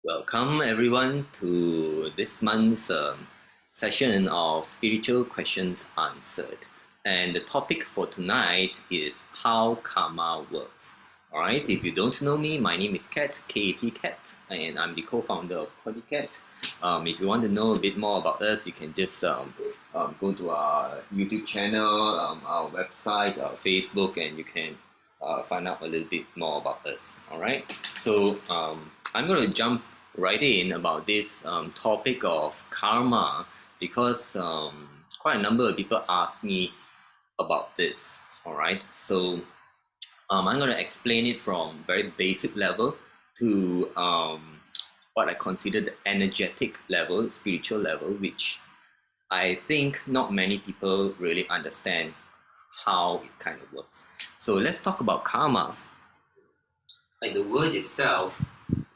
Welcome everyone to this month's session of Spiritual Questions Answered. And the topic for tonight is how karma works. Alright, if you don't know me, my name is Ket, K-E-T Ket, and I'm the co-founder of CordyKet. If you want to know a bit more about us, you can just go to our YouTube channel, our website, our Facebook, and you can find out a little bit more about us. Alright, so I'm going to jump right in about this topic of karma because quite a number of people ask me about this. All right, so I'm going to explain it from very basic level to what I consider the energetic level, spiritual level, which I think not many people really understand how it kind of works. So let's talk about karma. Like the word itself,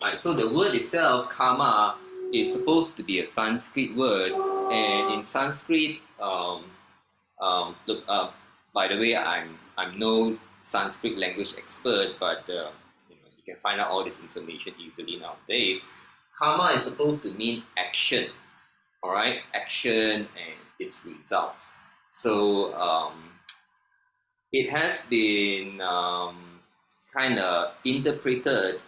right? So the word itself, karma, is supposed to be a Sanskrit word, and in Sanskrit, look, by the way, I'm no Sanskrit language expert, but you can find out all this information easily nowadays. Karma is supposed to mean action, all right? Action and its results. So it has been kind of interpreted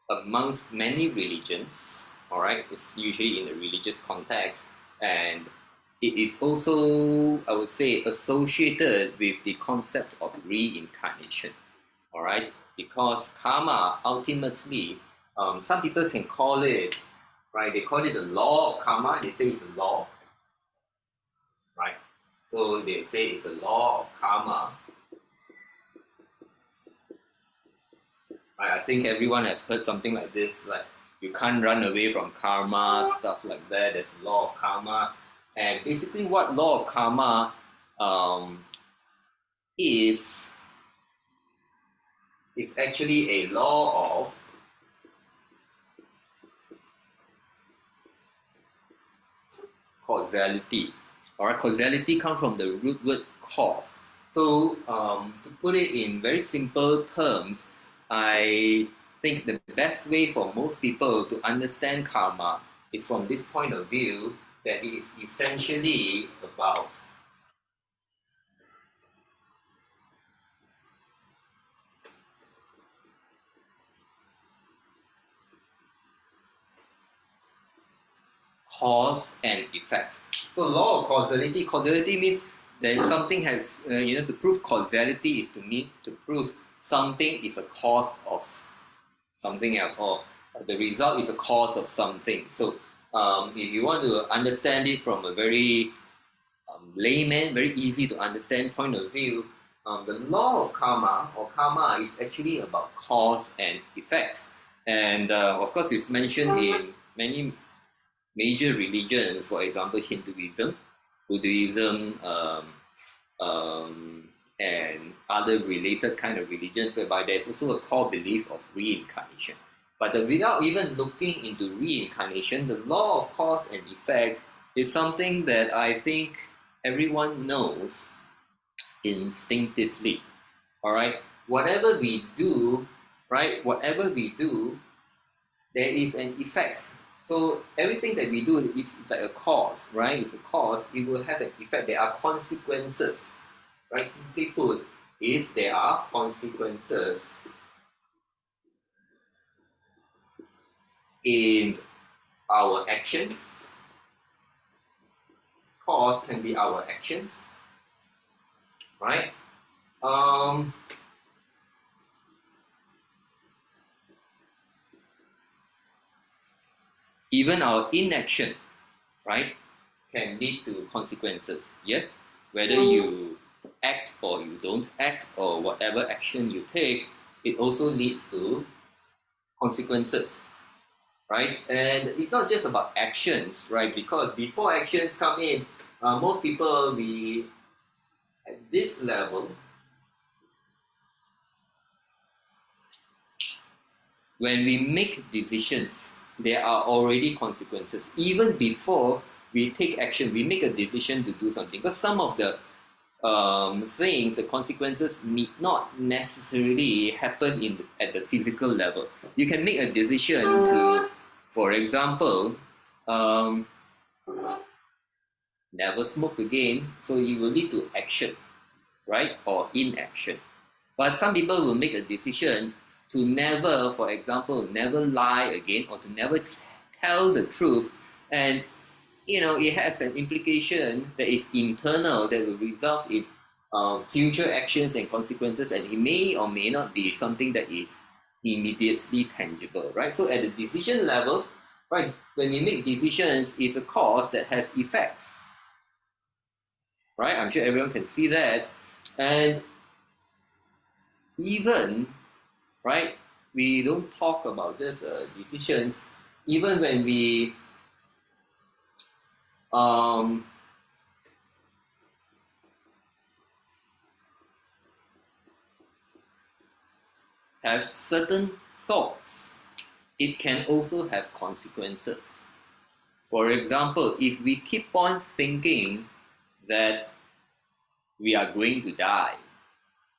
amongst many religions, all right? It's usually in a religious context, and it is also, I would say, associated with the concept of reincarnation, all right? Because karma, ultimately, some people can call it, right? They call it the law of karma. They say it's a law, right? So they say it's a law of karma. I think everyone has heard something like this, like you can't run away from karma, stuff like that. There's a law of karma. And basically what law of karma is, it's actually a law of causality. All right, causality comes from the root word cause. So to put it in very simple terms, I think the best way for most people to understand karma is from this point of view, that it is essentially about cause and effect. So law of causality means that something has, to prove causality is to prove something is a cause of something else, or the result is a cause of something. So if you want to understand it from a very layman, very easy to understand point of view, the law of karma or karma is actually about cause and effect. And of course, it's mentioned in many major religions, for example, Hinduism, Buddhism, and other related kind of religions, whereby there's also a core belief of reincarnation. But without even looking into reincarnation, the law of cause and effect is something that I think everyone knows instinctively. All right, whatever we do, right, whatever we do, there is an effect. So everything that we do is like a cause, right? It's a cause, it will have an effect. There are consequences, right? Simply put, there are consequences in our actions. Cause can be our actions, right? Even our inaction, right, can lead to consequences. Yes, whether you act or you don't act, or whatever action you take, it also leads to consequences, right? And it's not just about actions, right? Because before actions come in, most people, at this level, when we make decisions, there are already consequences. Even before we take action, we make a decision to do something. Because some of the things, the consequences need not necessarily happen at the physical level. You can make a decision to, for example, um, never smoke again, so you will lead to action, right? Or inaction. But some people will make a decision to never, for example, never lie again or to never tell the truth. And it has an implication that is internal that will result in future actions and consequences, and it may or may not be something that is immediately tangible, right? So at the decision level, right, when we make decisions, it's a cause that has effects, right? I'm sure everyone can see that. And even, right, we don't talk about just decisions, even when we um, have certain thoughts, it can also have consequences. For example, if we keep on thinking that we are going to die,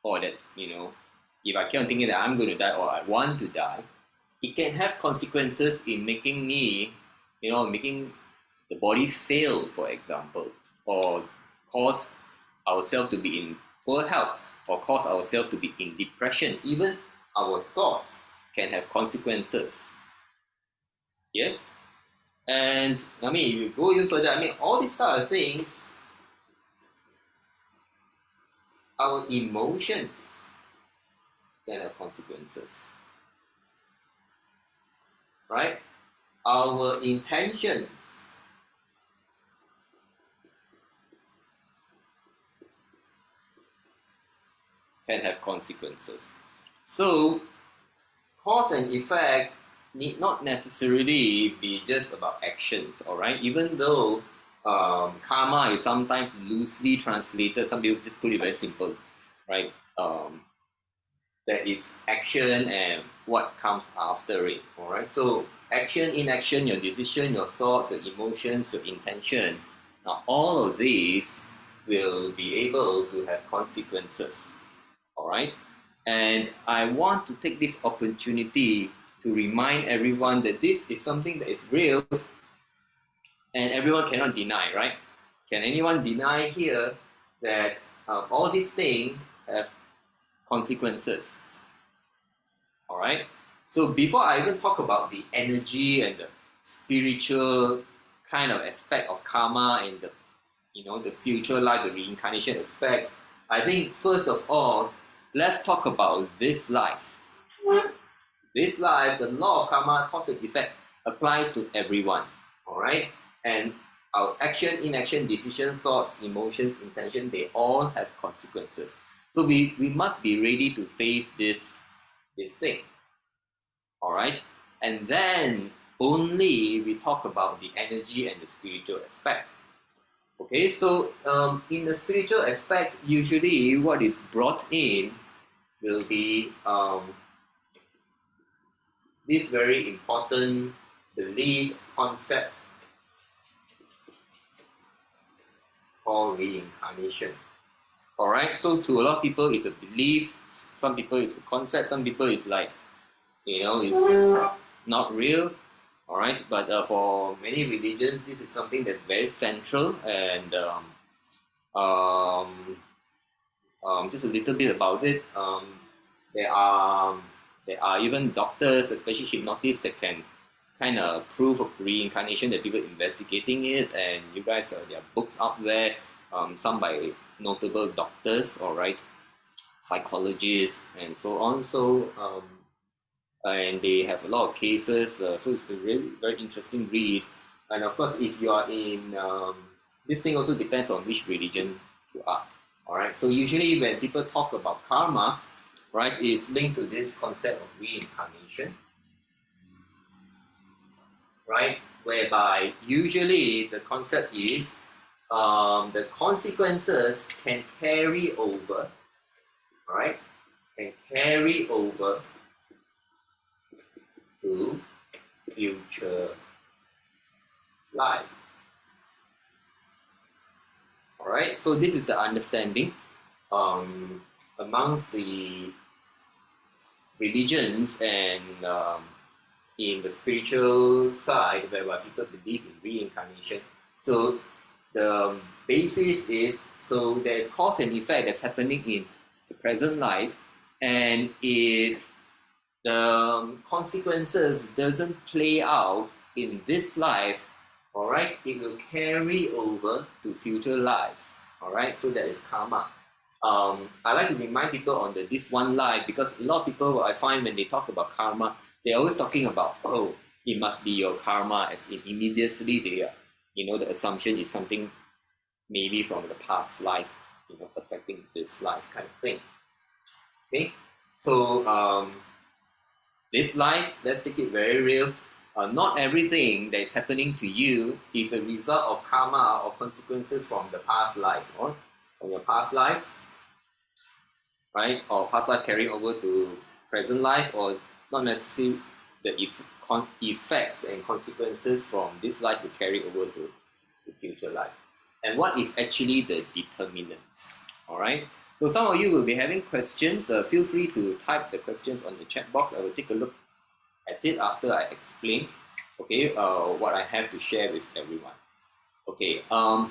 or that, if I keep on thinking that I'm going to die or I want to die, it can have consequences in making me, making the body fail, for example, or cause ourselves to be in poor health, or cause ourselves to be in depression. Even our thoughts can have consequences. Yes? And I mean, if you go even further, I mean, all these sort of things, our emotions can have consequences, right? Our intentions can have consequences. So, cause and effect need not necessarily be just about actions, all right? Even though karma is sometimes loosely translated, some people just put it very simple, right? That is action and what comes after it, all right? So action, inaction, your decision, your thoughts, your emotions, your intention, now all of these will be able to have consequences, all right? And I want to take this opportunity to remind everyone that this is something that is real and everyone cannot deny, right? Can anyone deny here that all these things have consequences? All right. So before I even talk about the energy and the spiritual kind of aspect of karma and the future life, the reincarnation aspect, I think first of all, let's talk about this life. This life, the law of karma, cause and effect applies to everyone. All right. And our action, inaction, decision, thoughts, emotions, intention, they all have consequences. So we must be ready to face this thing. All right. And then only we talk about the energy and the spiritual aspect. Okay, so in the spiritual aspect, usually what is brought in will be this very important belief concept called reincarnation. All right, so to a lot of people, it's a belief. Some people, it's a concept. Some people, it's like, it's not real. All right, but for many religions, this is something that's very central. And just a little bit about it. There are even doctors, especially hypnotists, that can kind of prove of reincarnation. That people investigating it, and you guys, there are books out there, some by notable doctors, all right, psychologists, and so on. So and they have a lot of cases. So it's a really very interesting read. And of course, if you are in this thing also depends on which religion you are. All right. So usually when people talk about karma, right, it's linked to this concept of reincarnation, right? Whereby usually the concept is the consequences can carry over, all right, can carry over to future lives. All All right, so this is the understanding amongst the religions and in the spiritual side, whereby people believe in reincarnation. So the basis is, so there's cause and effect that's happening in the present life, and if the consequences doesn't play out in this life, all right, it will carry over to future lives. All right, so that is karma. I like to remind people on this one life, because a lot of people, what I find when they talk about karma, they're always talking about, oh, it must be your karma, as in immediately they are, the assumption is something maybe from the past life, affecting this life kind of thing. Okay, so this life, let's take it very real. Not everything that is happening to you is a result of karma or consequences from the past life, or from your past lives, right? Or past life carrying over to present life, or not necessarily the effects and consequences from this life will carry over to future life. And what is actually the determinant? All right. So some of you will be having questions. Feel free to type the questions on the chat box. I will take a look at it after I explain, okay, what I have to share with everyone. Okay, I'm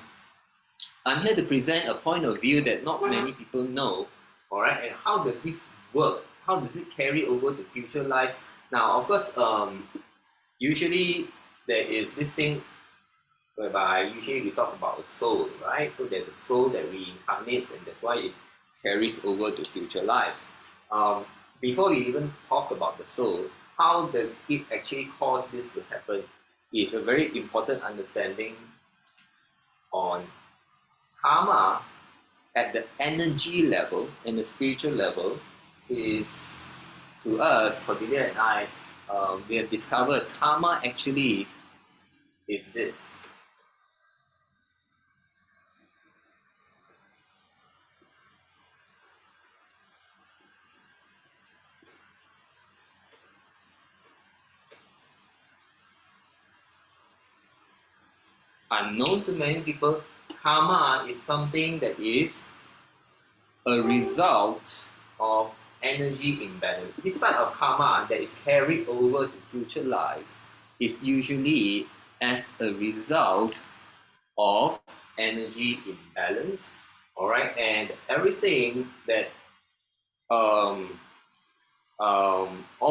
here to present a point of view that not many people know, all right, and how does this work? How does it carry over to future life? Now, of course, usually there is this thing whereby usually we talk about a soul, right? So there's a soul that reincarnates, and that's why it carries over to future lives. Before we even talk about the soul, how does it actually cause this to happen is a very important understanding on karma at the energy level and the spiritual level. Is, to us, Cordelia and I, we have discovered karma actually is this. Unknown to many people, karma is something that is a result of energy imbalance. This type of karma that is carried over to future lives is usually as a result of energy imbalance. All right, and everything that all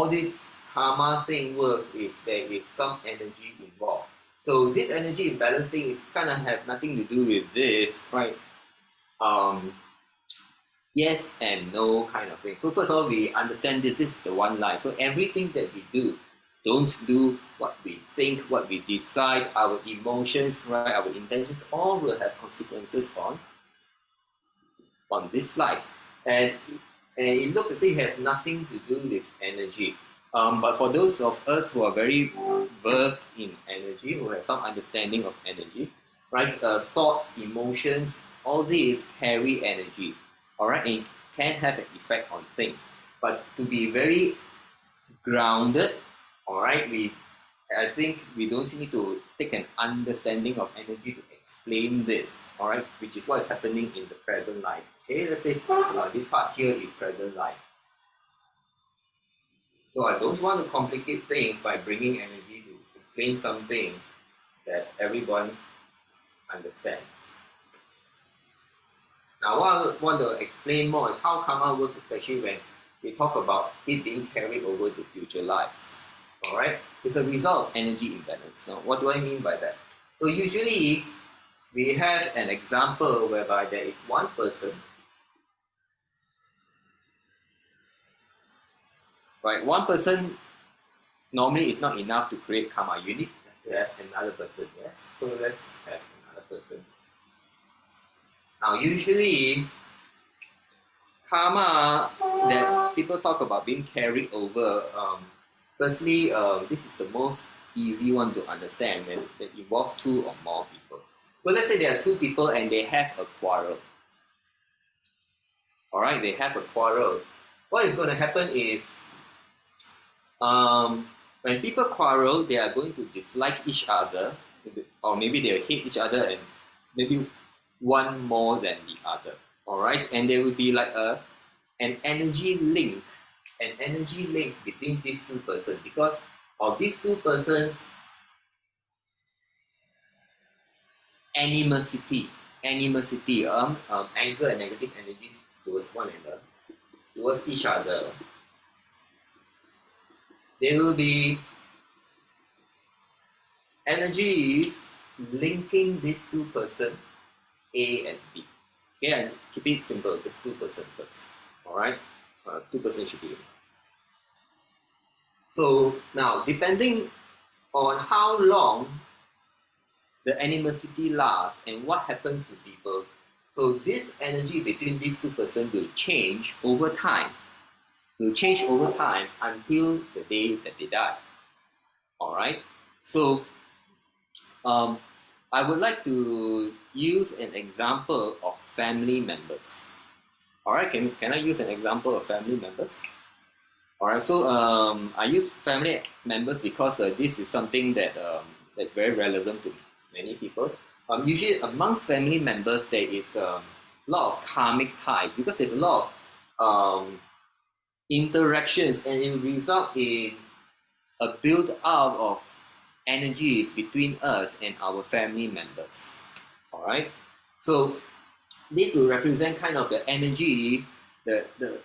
this karma thing works is there is some energy involved. So this energy imbalance thing is kind of have nothing to do with this, right? Yes and no kind of thing. So first of all, we understand this is the one life. So everything that we do, don't do what we think, what we decide, our emotions, right, our intentions, all will have consequences on this life. And it looks as if it has nothing to do with energy. But for those of us who are very versed in energy, who have some understanding of energy, right, thoughts, emotions, all these carry energy, all right, and it can have an effect on things. But to be very grounded, all right, I think we don't need to take an understanding of energy to explain this, all right, which is what is happening in the present life. Okay, let's say this part here is present life. So I don't want to complicate things by bringing energy to explain something that everyone understands. Now, what I want to explain more is how karma works, especially when we talk about it being carried over to future lives. All right, it's a result of energy imbalance. Now, what do I mean by that? So usually we have an example whereby there is one person, right? One person normally is not enough to create karma. You need to have another person. Yes, so let's have another person. Now, usually karma that people talk about being carried over, firstly, this is the most easy one to understand, and it involves two or more people. So let's say there are two people and they have a quarrel. All right, they have a quarrel. What is going to happen is, when people quarrel, they are going to dislike each other, or maybe they'll hate each other, and maybe one more than the other. All right, and there will be like an energy link, between these two persons because of these two persons' animosity, anger and negative energies towards one another, towards each other. There will be energies linking these two persons, A and B. Okay, and keep it simple, just two persons first. All right, two persons should be in. So now, depending on how long the animosity lasts and what happens to people, so this energy between these two persons will change over time. Until the day that they die. All right. So I would like to use an example of family members. All right. Can I use an example of family members? All right. So I use family members because this is something that's very relevant to many people. Usually amongst family members there is a lot of karmic ties because there's a lot of interactions, and it will result in a build up of energies between us and our family members. All right, so this will represent kind of the energy, the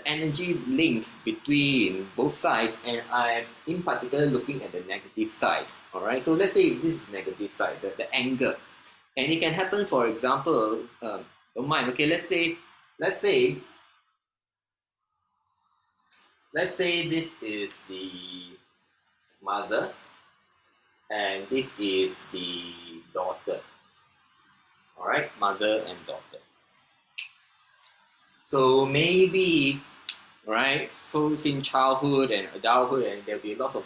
energy link between both sides, and I'm in particular looking at the negative side. All right, so let's say this is negative side, the anger, and it can happen. For example, don't mind. Okay, let's say this is the mother and this is the daughter. All right, mother and daughter. So maybe, right, so in childhood and adulthood, and there'll be lots of,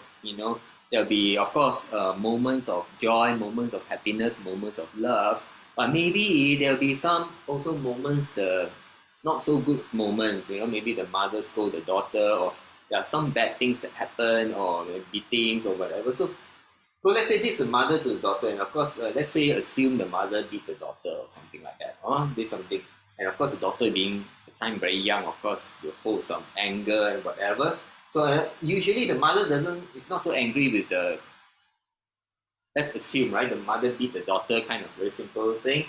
there'll be, of course, moments of joy, moments of happiness, moments of love, but maybe there'll be some also moments, the not so good moments, maybe the mother scold the daughter, or there are some bad things that happen, or beatings or whatever. So let's say this is a mother to the daughter, and of course, let's say assume the mother beat the daughter or something like that. Did something, and of course the daughter being at the time very young, of course, will hold some anger and whatever. So usually the mother is not so angry with the. Let's assume, right, the mother beat the daughter, kind of very simple thing,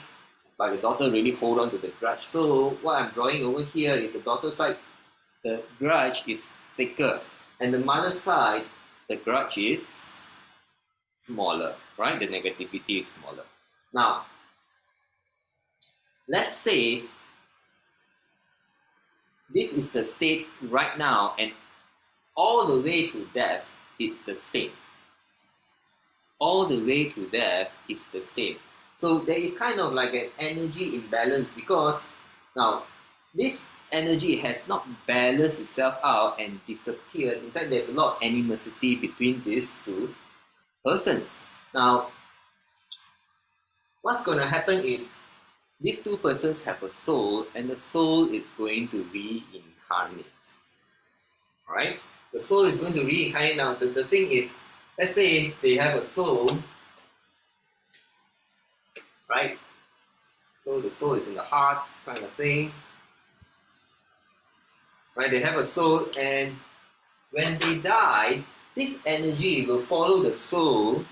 but the daughter really hold on to the grudge. So what I'm drawing over here is the daughter side, the grudge is thicker, and the mother side, the grudge is smaller, right? The negativity is smaller. Now, let's say this is the state right now, and all the way to death is the same. All the way to death is the same. So there is kind of like an energy imbalance because now this energy has not balanced itself out and disappeared. In fact, there's a lot of animosity between these two persons. Now, what's going to happen is these two persons have a soul, and the soul is going to reincarnate. All right? The soul is going to reincarnate. Now, the thing is, let's say they have a soul, right? So the soul is in the heart, kind of thing. Right? They have a soul, and when they die, this energy will follow the soul,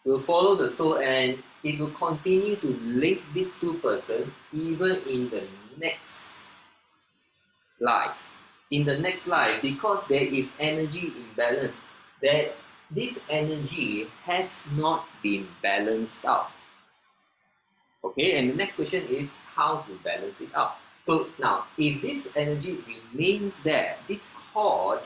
and it will continue to link these two persons even in the next life. In the next life, because there is energy imbalance, that this energy has not been balanced out. Okay, and the next question is how to balance it out. So now, if this energy remains there, this cord,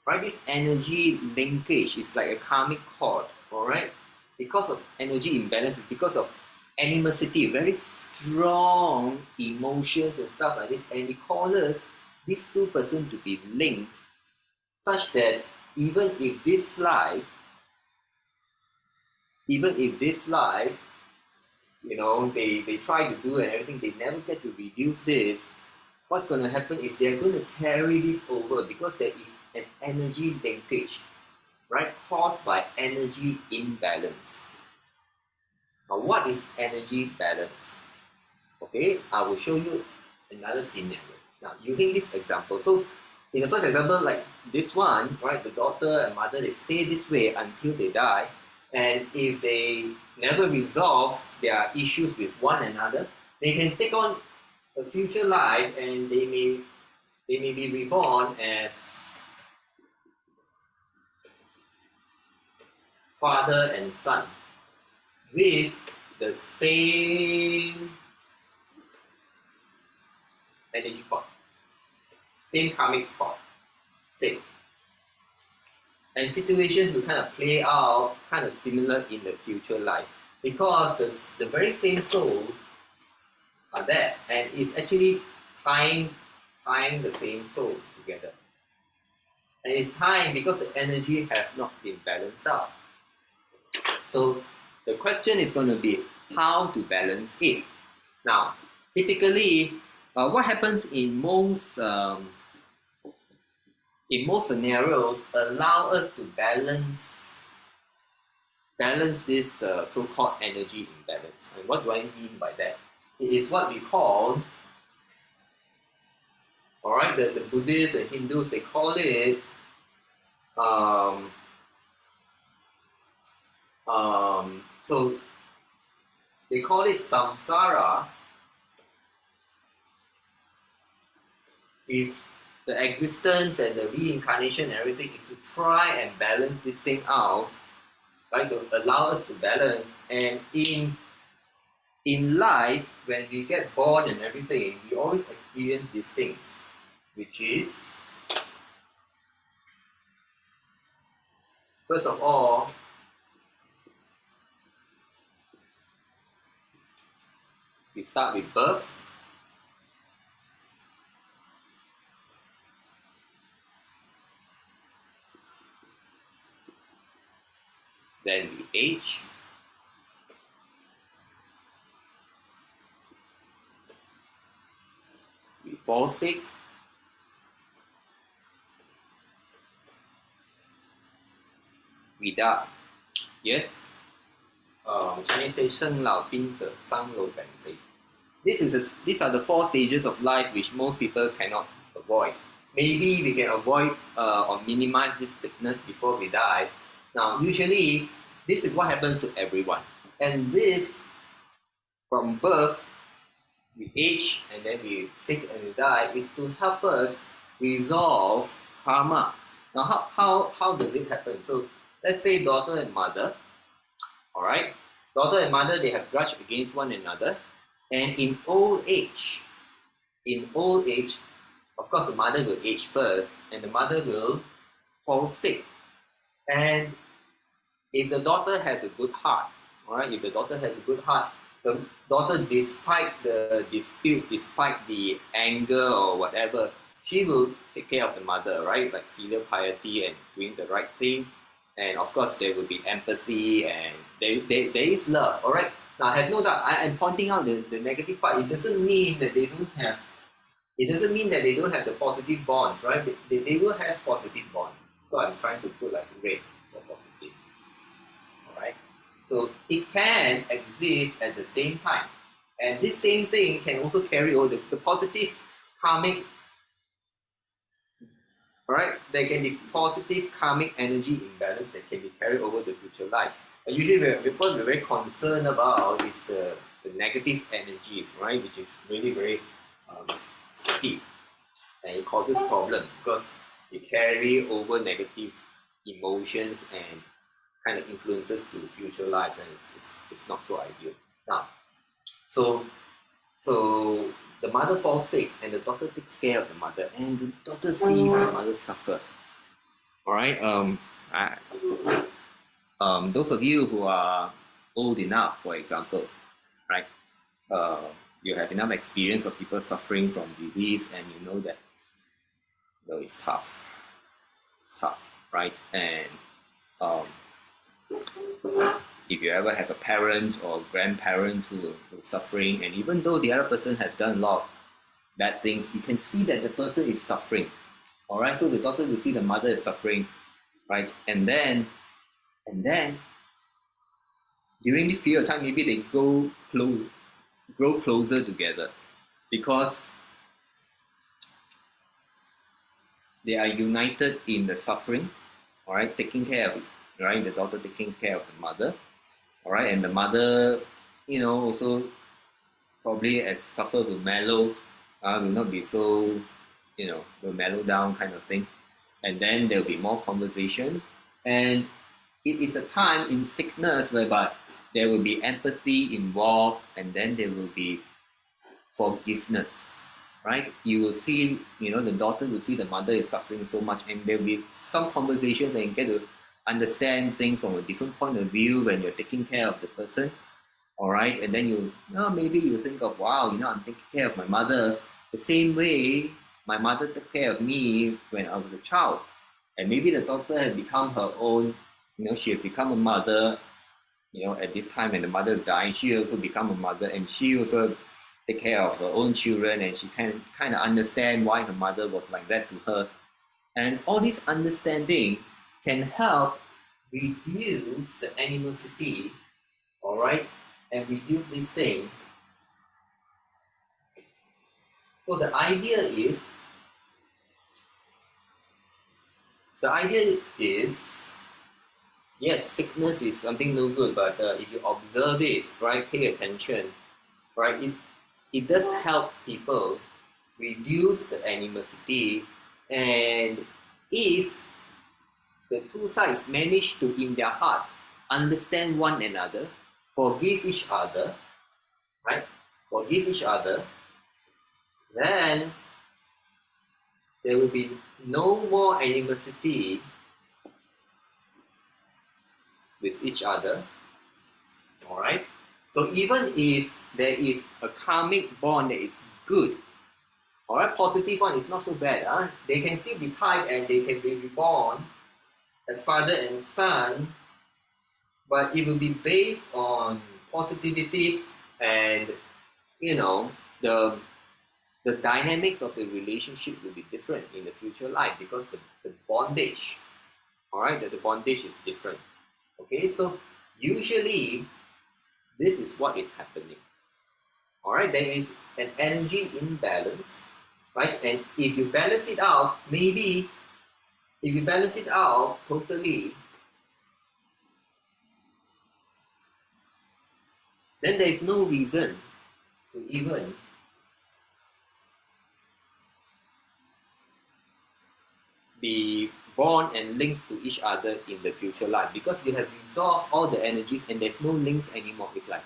right, this energy linkage is like a karmic cord, all right? Because of energy imbalance, because of animosity, very strong emotions and stuff like this, and it causes these two persons to be linked such that even if this life, they try to do and everything, they never get to reduce this. What's going to happen is they're going to carry this over because there is an energy linkage, right, caused by energy imbalance. Now, what is energy balance? Okay, I will show you another scenario. Now, using this example, so in the first example, like this one, right, the daughter and mother, they stay this way until they die. And if they never resolve their issues with one another, they can take on a future life and they may be reborn as father and son with the same energy cord, same karmic cord, same. And situations will kind of play out kind of similar in the future life because the very same souls are there and it's actually tying the same soul together. And it's tying because the energy has not been balanced out. So the question is going to be how to balance it. Now, typically, what happens in most scenarios allow us to balance this so-called energy imbalance. And what do I mean by that? It is what we call, all right, the Buddhists and Hindus, they call it so they call it samsara. Is the existence and the reincarnation and everything is to try and balance this thing out, right? To allow us to balance. And in life, when we get born and everything, we always experience these things, which is, first of all, we start with birth. Then we age. We fall sick. We die. Yes? Chinese say 生老病死伤老病死. These are the 4 stages of life which most people cannot avoid. Maybe we can avoid or minimize this sickness before we die. Now, usually, this is what happens to everyone. And this, from birth, we age and then we sick and we die, is to help us resolve karma. Now, how does it happen? So, let's say daughter and mother, all right? Daughter and mother, they have grudge against one another. And in old age, of course, the mother will age first and the mother will fall sick. And if the daughter has a good heart, all right, the daughter, despite the disputes, despite the anger or whatever, she will take care of the mother, right? Like filial piety and doing the right thing. And of course, there will be empathy and there is love, all right? Now, I have no doubt, I am pointing out the negative part. It doesn't mean that they don't have the positive bonds, right? They will have positive bonds. So I'm trying to put like red for positive, all right? So it can exist at the same time. And this same thing can also carry over the positive karmic, all right? There can be positive karmic energy imbalance that can be carried over the future life. But usually what we're very concerned about is the negative energies, right? Which is really very sticky. And it causes problems because it carry over negative emotions and kind of influences to future lives, and it's not so ideal. Now, so the mother falls sick and the daughter takes care of the mother and the daughter sees the mother suffer. All right, those of you who are old enough, for example, right, you have enough experience of people suffering from disease and you know that it's tough. It's tough, right? And if you ever have a parent or grandparents who are suffering, and even though the other person has done a lot of bad things, you can see that the person is suffering. All right, so the daughter will see the mother is suffering, right? And then during this period of time, maybe they grow closer together because they are united in the suffering, all right, taking care of, right, the daughter taking care of the mother, all right, and the mother, also probably as suffer will mellow, will not be so, will mellow down kind of thing, and then there'll be more conversation, and it is a time in sickness whereby there will be empathy involved, and then there will be forgiveness, right? You will see, the daughter will see the mother is suffering so much, and there will be some conversations and get to understand things from a different point of view when you're taking care of the person, all right? And then maybe you think of, wow, I'm taking care of my mother the same way my mother took care of me when I was a child. And maybe the daughter has become her own, she has become a mother, at this time when the mother is dying, she also become a mother, and she also take care of her own children, and she can kind of understand why her mother was like that to her. And all this understanding can help reduce the animosity, all right, and reduce this thing. So the idea is, yes, sickness is something no good, but if you observe it, right, pay attention, right, it does help people reduce the animosity. And if the two sides manage to, in their hearts, understand one another, forgive each other, right? Forgive each other, then there will be no more animosity with each other, all right? So even if there is a karmic bond that is good, all right, positive one is not so bad, they can still be tied and they can be reborn as father and son, but it will be based on positivity, and the dynamics of the relationship will be different in the future life because the bondage, all right, the bondage is different. Okay, so usually this is what is happening. All right, there is an energy imbalance, right? And if you balance it out, maybe if you balance it out totally, then there is no reason to even be born and linked to each other in the future life, because we have resolved all the energies and there's no links anymore. It's like,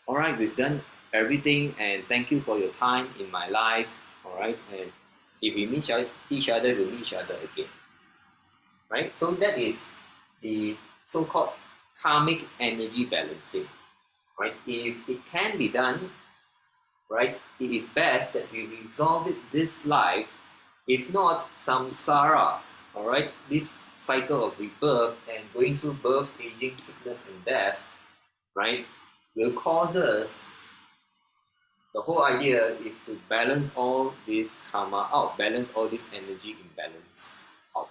all right, we've done everything and thank you for your time in my life, all right? And if we meet each other, we'll meet each other again, right? So that is the so-called karmic energy balancing, right? If it can be done, right, it is best that we resolve it this life. If not, samsara, all right, this cycle of rebirth and going through birth, aging, sickness, and death, right, will cause us. The whole idea is to balance all this karma out, balance all this energy imbalance out.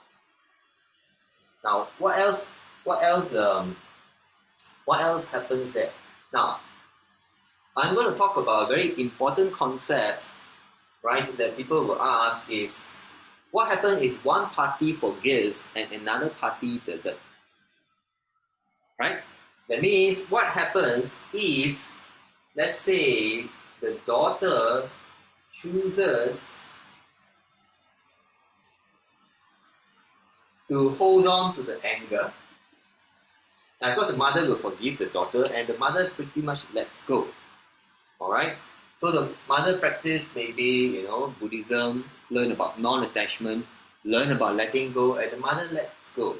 Now, what else? What else happens there? Now, I'm going to talk about a very important concept, right, that people will ask is, what happens if one party forgives and another party doesn't? Right? That means what happens if, let's say, the daughter chooses to hold on to the anger. Now, of course, the mother will forgive the daughter, and the mother pretty much lets go. All right? So the mother practice maybe, Buddhism, learn about non-attachment, learn about letting go, and the mother lets go.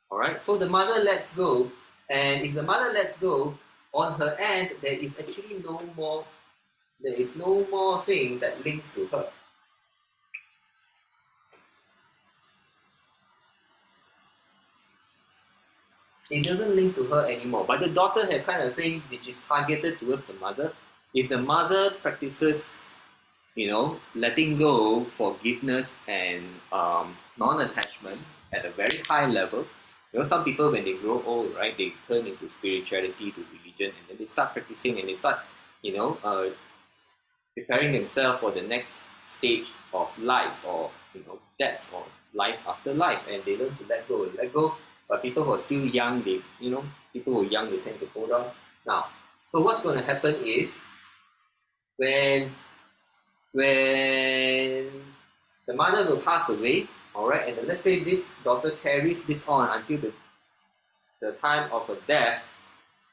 All right? So the mother lets go, and if the mother lets go, on her end, there is actually no more thing that links to her. It doesn't link to her anymore. But the daughter had kind of thing which is targeted towards the mother. If the mother practices, letting go, forgiveness, and non-attachment at a very high level, You know, some people when they grow old, right, they turn into spirituality, to religion, and then they start practicing and they start, preparing themselves for the next stage of life, or death, or life after life, and they learn to let go and let go. But people who are still young, people who are young, they tend to hold on. Now, so what's going to happen is when the mother will pass away, all right, and then let's say this daughter carries this on until the time of her death,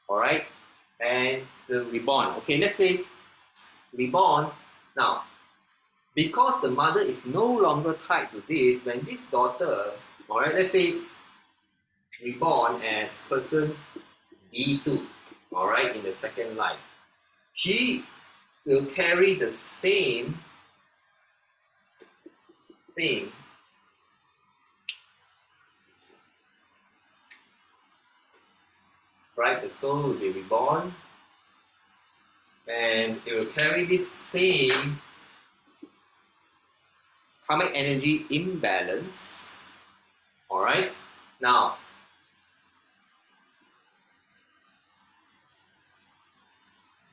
all right, and the reborn. Okay, let's say reborn. Now, because the mother is no longer tied to this, when this daughter, all right, let's say reborn as person D2, all right, in the second life, she will carry the same thing, right? The soul will be reborn and it will carry this same karmic energy imbalance, all right? Now,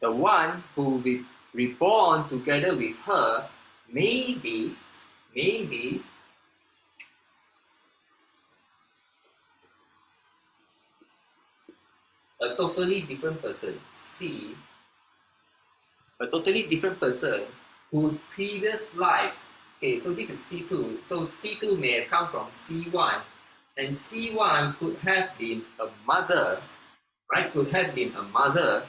the one who will be reborn together with her may be a totally different person. C, a totally different person whose previous life, okay, so this is C2, so C2 may have come from C1, and C1 could have been a mother, right? Could have been a mother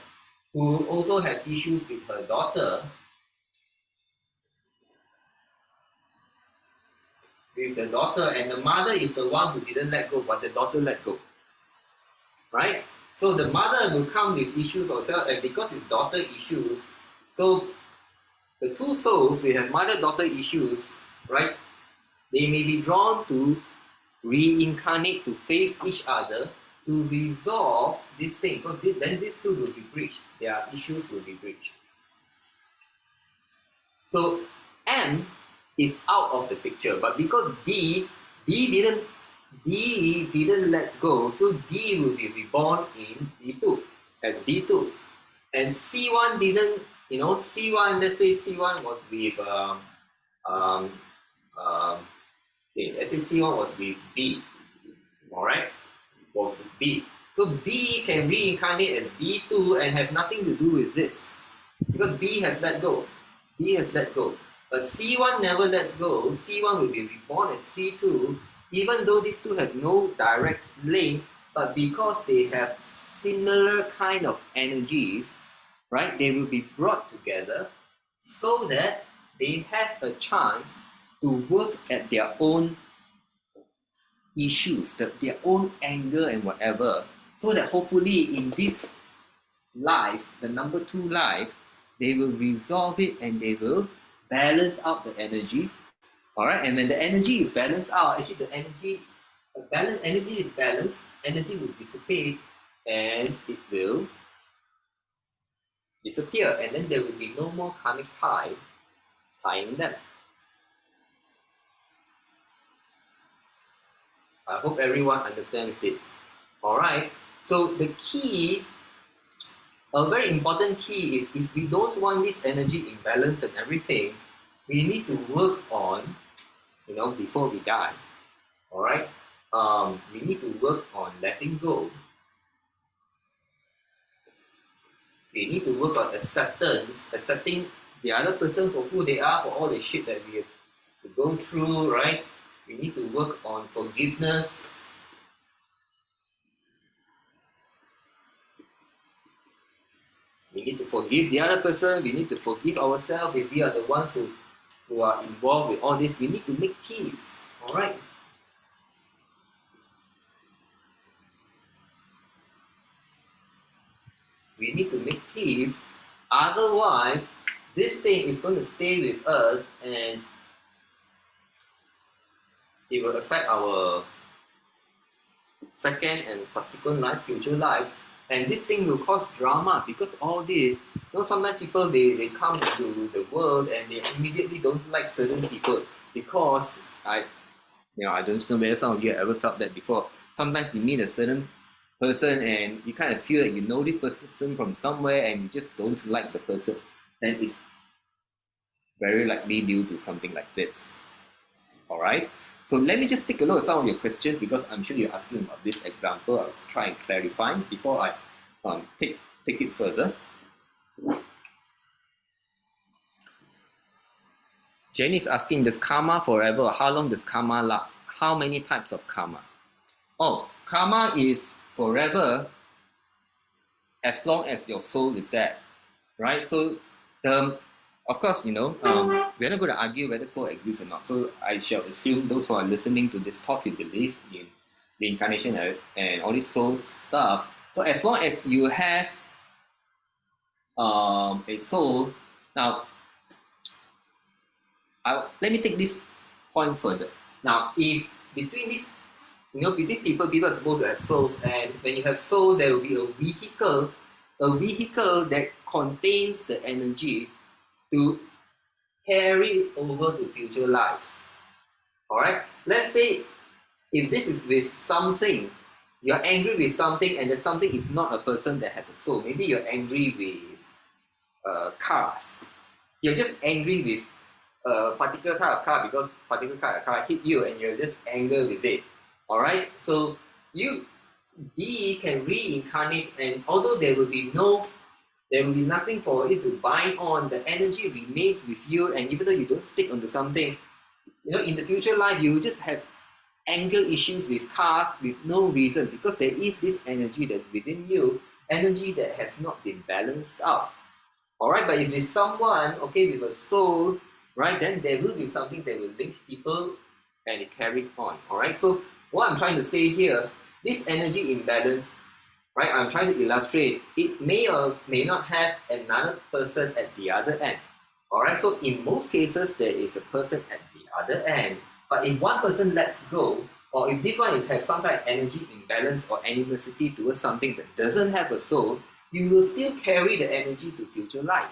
who also had issues with her daughter, and the mother is the one who didn't let go, but the daughter let go, right? So the mother will come with issues herself, and because it's daughter issues, so the two souls will have mother-daughter issues, right? They may be drawn to reincarnate to face each other to resolve this thing, because then these two will be breached. Their issues will be breached. So M is out of the picture, but because D didn't let go, so D will be reborn in D2 as D2, and C1 didn't. C1. Let's say C1 was with okay, let's say C1 was with B, all right, was with B. So B can reincarnate as B2 and have nothing to do with this, because B has let go. But C1 never lets go. C1 will be reborn as C2, even though these two have no direct link, but because they have similar kind of energies, right, they will be brought together so that they have a chance to work at their own issues, their own anger and whatever, so that hopefully in this life, the number 2 life, they will resolve it and they will balance out the energy, all right? And when the energy is balanced out, actually the energy is balanced, energy will dissipate and it will disappear, and then there will be no more karmic tie tying them. I hope everyone understands this. All right. So the key, a very important key, is if we don't want this energy imbalance and everything, we need to work on, before we die. All right. We need to work on letting go. We need to work on acceptance, accepting the other person for who they are, for all the shit that we have to go through, right? We need to work on forgiveness. We need to forgive the other person. We need to forgive ourselves if we are the ones who are involved with all this. We need to make peace, all right? We need to make peace. Otherwise, this thing is going to stay with us and it will affect our second and subsequent life, future lives. And this thing will cause drama, because all this, sometimes people, they come into the world and they immediately don't like certain people because I don't know whether some of you have ever felt that before. Sometimes you meet a certain person and you kind of feel like you know this person from somewhere and you just don't like the person. Then it's very likely due to something like this. All right. So let me just take a look at some of your questions because I'm sure you're asking about this example. I'll try and clarify before I take it further. Jenny is asking, does karma forever? How long does karma last? How many types of karma? Oh, karma is forever as long as your soul is there, right? So, of course, we're not going to argue whether soul exists or not. So I shall assume those who are listening to this talk, you believe in reincarnation and all this soul stuff. So as long as you have a soul, now let me take this point further. Now, if between these, between people are supposed to have souls, and when you have soul, there will be a vehicle that contains the energy to carry over to future lives. All right. Let's say if this is with something, you're angry with something, and the something is not a person that has a soul. Maybe you're angry with cars. You're just angry with a particular type of car because particular type of car hit you and you're just angry with it. All right. So D can reincarnate, and although there will be nothing for it to bind on, the energy remains with you, and even though you don't stick onto something, in the future life you will just have anger issues with cars with no reason because there is this energy that's within you, energy that has not been balanced out. All right, but if it's someone, okay, with a soul, right, then there will be something that will link people and it carries on. All right, so what I'm trying to say here, this energy imbalance, right, I'm trying to illustrate, it may or may not have another person at the other end. All right, so in most cases, there is a person at the other end. But if one person lets go, or if this one have some kind of energy imbalance or animosity towards something that doesn't have a soul, you will still carry the energy to future life.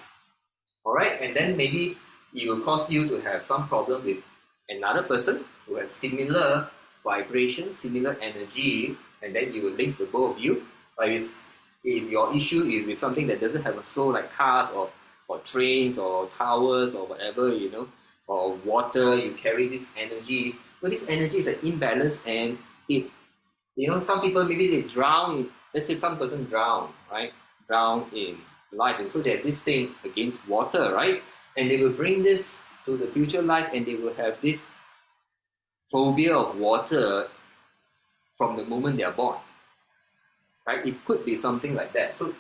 All right, and then maybe it will cause you to have some problem with another person who has similar vibration, similar energy, and then you will link the both of you. But if your issue is with something that doesn't have a soul, like cars or trains or towers or whatever, or water, you carry this energy. But this energy is an imbalance, and it, some people maybe they drown. Let's say some person drown, right? Drown in life, and so they have this thing against water, right? And they will bring this to the future life, and they will have this phobia of water from the moment they are born, right? It could be something like that. So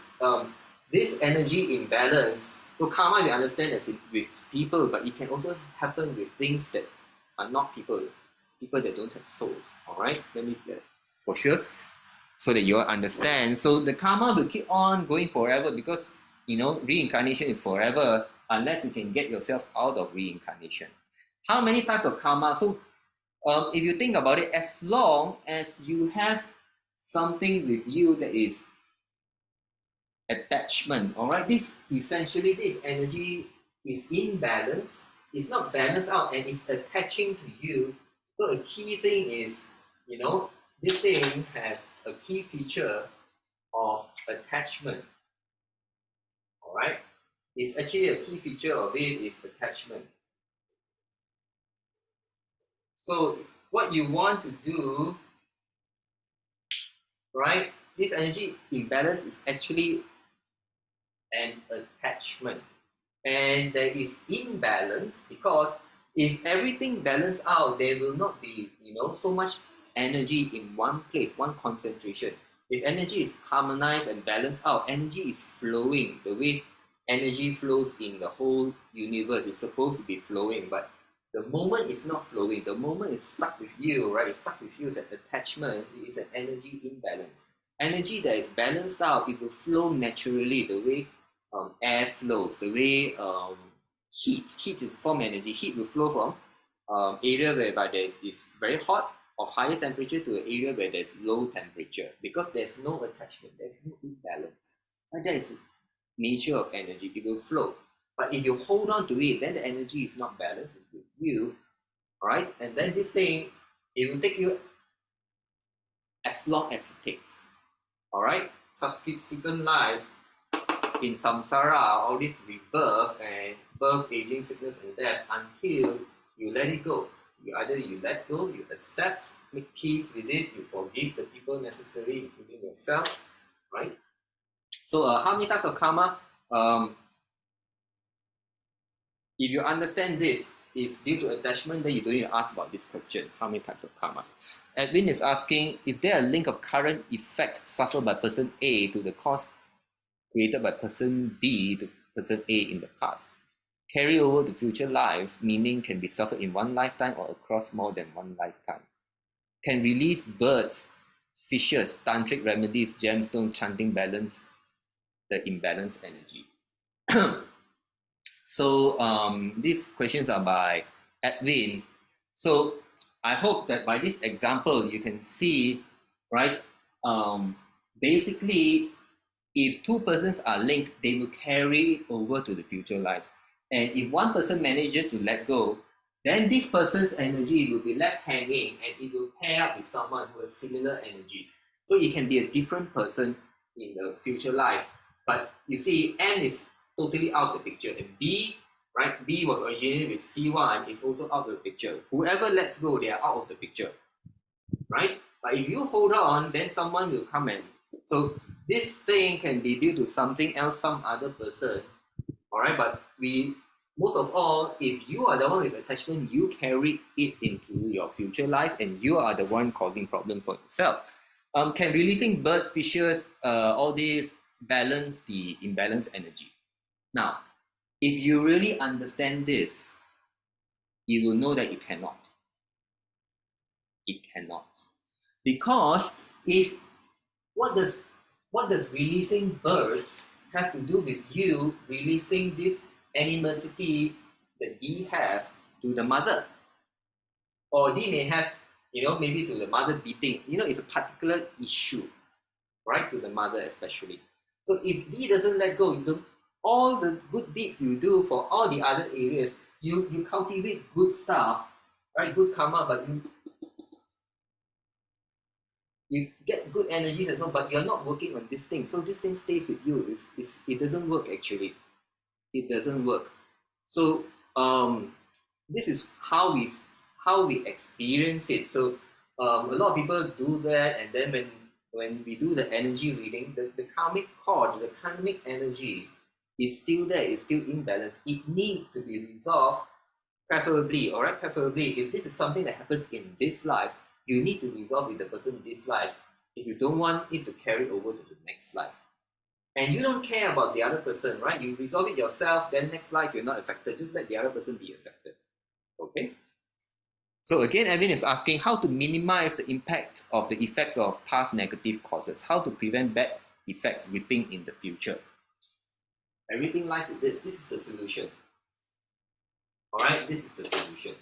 this energy imbalance, so karma we understand as with people, but it can also happen with things that are not people that don't have souls. All right, let me get for sure so that you all understand. So the karma will keep on going forever because reincarnation is forever unless you can get yourself out of reincarnation. How many types of karma? So if you think about it, as long as you have something with you that is attachment, all right, this energy is imbalanced, it's not balanced out, and it's attaching to you. So a key thing is, this thing has a key feature of attachment. All right, it's actually a key feature of it is attachment. So what you want to do, right, this energy imbalance is actually an attachment, and there is imbalance because if everything balanced out, there will not be so much energy in one place, one concentration. If energy is harmonized and balanced out, energy is flowing the way energy flows in the whole universe. It's supposed to be flowing, but the moment it's not flowing, the moment it's stuck with you, right? It's stuck with you is an attachment, it is an energy imbalance. Energy that is balanced out, it will flow naturally the way air flows, the way heat is form energy. Heat will flow from area whereby there is very hot of higher temperature to an area where there's low temperature because there's no attachment, there's no imbalance. And that is the nature of energy, it will flow. But if you hold on to it, then the energy is not balanced, it's with you, all right? And then this thing, It will take you as long as it takes. All right, subsequent lives in samsara, all this rebirth and birth, aging, sickness, and death, until you let it go. Either you let go, you accept, make peace with it, you forgive the people necessary, including yourself, right? So how many types of karma? If you understand this, it's due to attachment, then you don't need to ask about this question, how many types of karma? Edwin is asking, is there a link of current effect suffered by person A to the cause created by person B to person A in the past? Carry over to future lives, meaning can be suffered in one lifetime or across more than one lifetime. Can release birds, fishes, tantric remedies, gemstones, chanting balance the imbalance energy. So these questions are by Edwin. So I hope that by this example you can see, right? Basically, if two persons are linked, they will carry over to the future lives. And if one person manages to let go, then this person's energy will be left hanging and it will pair up with someone who has similar energies. So it can be a different person in the future life. But you see, N is totally out of the picture. And B, right? B was originated with C1, is also out of the picture. Whoever lets go, they are out of the picture, right? But if you hold on, then someone will come and... So this thing can be due to something else, some other person, all right? But most of all, if you are the one with attachment, you carry it into your future life and you are the one causing problems for yourself. Can releasing birds, fishes, all these balance the imbalanced energy? Now, if you really understand this, you will know that it cannot. It cannot. Because if what does releasing birds have to do with you releasing this animosity that we have to the mother? Or they may have, maybe to the mother beating. It's a particular issue, right? To the mother especially. So if he doesn't let go, all the good deeds you do for all the other areas, you cultivate good stuff, right? Good karma, but you get good energies and so on, but you're not working on this thing. So this thing stays with you. It doesn't work actually. It doesn't work. So this is how we experience it. So a lot of people do that, and then when we do the energy reading, the karmic cord, the karmic energy is still there, it's still imbalanced. It needs to be resolved, preferably, all right? Preferably, if this is something that happens in this life, you need to resolve with the person in this life if you don't want it to carry over to the next life. And you don't care about the other person, right? You resolve it yourself, then next life you're not affected. Just let the other person be affected, okay? So again, Evan is asking how to minimize the impact of the effects of past negative causes, how to prevent bad effects reaping in the future. Everything lies with this. This is the solution. All right, this is the solution.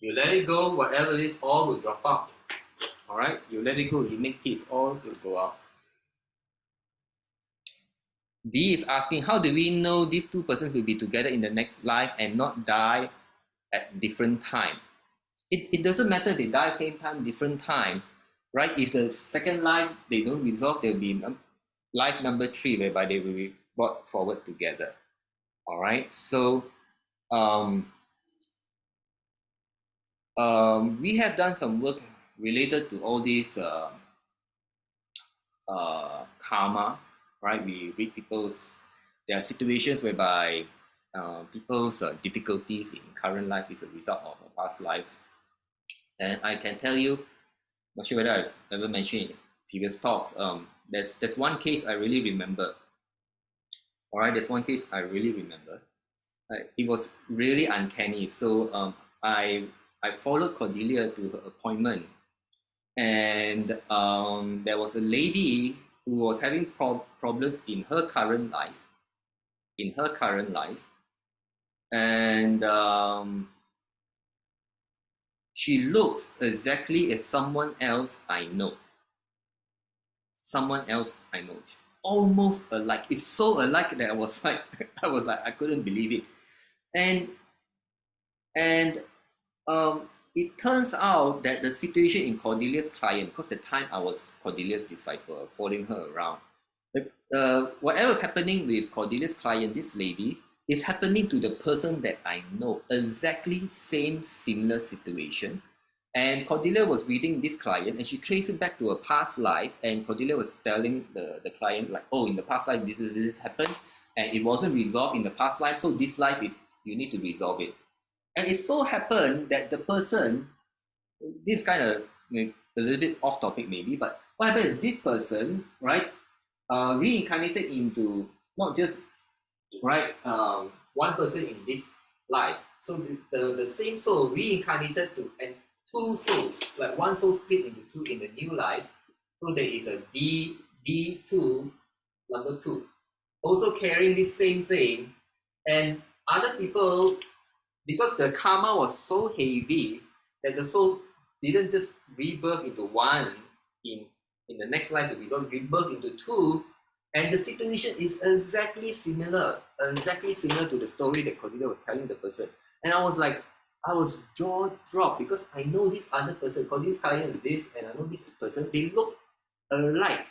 You let it go, whatever it is, all will drop out. All right, you let it go, you make peace, all will go out. D is asking, how do we know these two persons will be together in the next life and not die at different time? It doesn't matter they die same time, different time, right? If the second life they don't resolve, there will be life number 3 whereby they will be brought forward together. All right, so we have done some work related to all these karma, right? We read there are situations whereby people's difficulties in current life is a result of past lives. And I can tell you, I'm not sure whether I've ever mentioned in previous talks, there's one case I really remember. All right, there's one case I really remember. It was really uncanny. So I followed Cordelia to her appointment, and there was a lady who was having problems in her current life. And she looks exactly as someone else I know. almost alike. It's so alike that I was like, I couldn't believe it. And it turns out that the situation in Cordelia's client, because the time I was Cordelia's disciple, following her around, whatever was happening with Cordelia's client, this lady, is happening to the person that I know. Exactly same similar situation. And Cordelia was reading this client and she traced it back to a past life, and Cordelia was telling the client like, oh, in the past life this happened and it wasn't resolved in the past life, so this life is, you need to resolve it. And it so happened that the person, this kind of a little bit off topic maybe, but what happened is this person, right, reincarnated into not just, right, one person in this life. So the same soul reincarnated to, and two souls, like one soul split into two in the new life. So there is a D2, number 2, also carrying this same thing. And other people, because the karma was so heavy that the soul didn't just rebirth into one in the next life to resolve, rebirth into 2, and the situation is exactly similar to the story that Cordelia was telling the person. And I was jaw dropped because I know this other person, Cordelia's client is this, and I know this person, they look alike,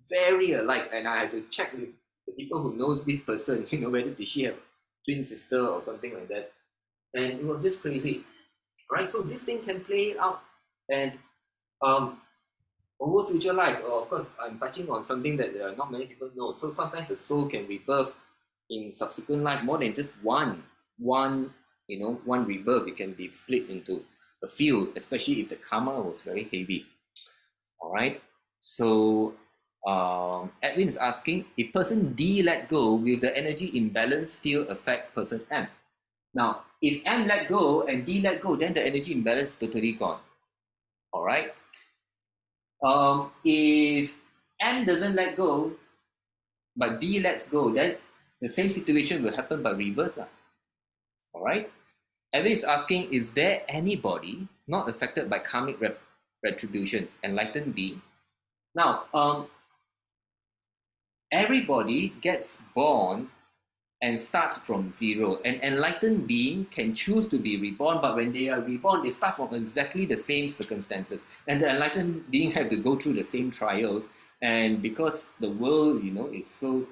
very alike, and I had to check with the people who knows this person, whether did she have a twin sister or something like that. And it was just crazy, right? So this thing can play out, and over future lives, or of course, I'm touching on something that not many people know. So sometimes the soul can rebirth in subsequent life more than just one rebirth. It can be split into a few, especially if the karma was very heavy. All right. So Edwin is asking, if person D let go, will the energy imbalance still affect person M? Now, if M let go and D let go, then the energy imbalance is totally gone. All right. If M doesn't let go, but D lets go, then the same situation will happen but reverse. All right. Evan is asking, is there anybody not affected by karmic retribution, enlightened being? Now, everybody gets born and starts from zero. An enlightened being can choose to be reborn, but when they are reborn, they start from exactly the same circumstances. And the enlightened being have to go through the same trials. And because the world, is so,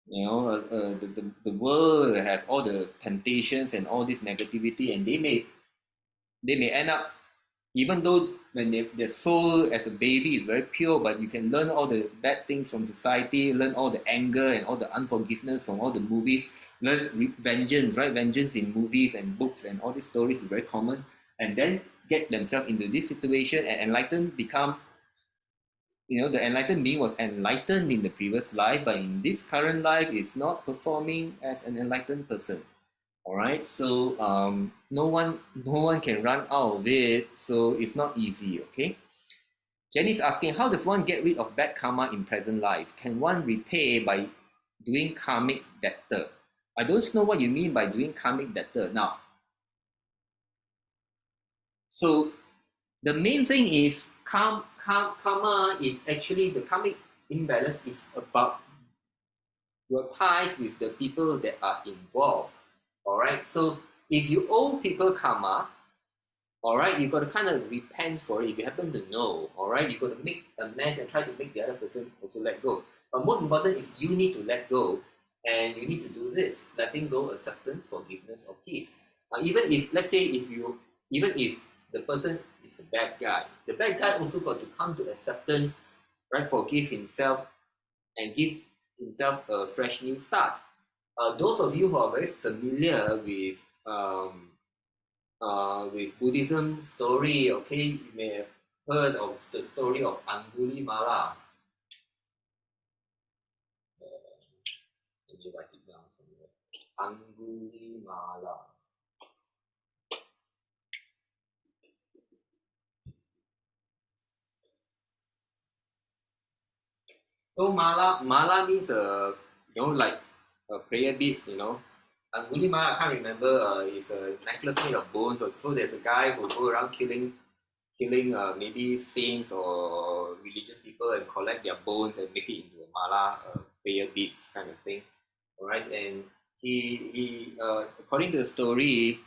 the world have all the temptations and all this negativity, and they may end up, even though when their soul as a baby is very pure, but you can learn all the bad things from society, learn all the anger and all the unforgiveness from all the movies, learn vengeance, right? Vengeance in movies and books and all these stories is very common, and then get themselves into this situation and enlightened become, the enlightened being was enlightened in the previous life, but in this current life is not performing as an enlightened person. All right, so no one can run out of it, so it's not easy. Okay, Jenny's asking, how does one get rid of bad karma in present life? Can one repay by doing karmic debtor? I don't know what you mean by doing karmic debtor now. So the main thing is karma is actually, the karmic imbalance is about your ties with the people that are involved. All right, so if you owe people karma, all right, you've got to kind of repent for it if you happen to know. All right, you've got to make amends and try to make the other person also let go. But most important is you need to let go, and you need to do this: letting go, acceptance, forgiveness, or peace. Even if, let's say, even if the person is the bad guy also got to come to acceptance, right? Forgive himself and give himself a fresh new start. Those of you who are very familiar with Buddhism story, okay, you may have heard of the story of Angulimala. Let me write it down somewhere. Angulimala. So mala means like a prayer beads, Angulimala, I can't remember, is a necklace made of bones. So there's a guy who go around killing killing maybe saints or religious people and collect their bones and make it into a mala prayer beads kind of thing. All right, and he according to the story,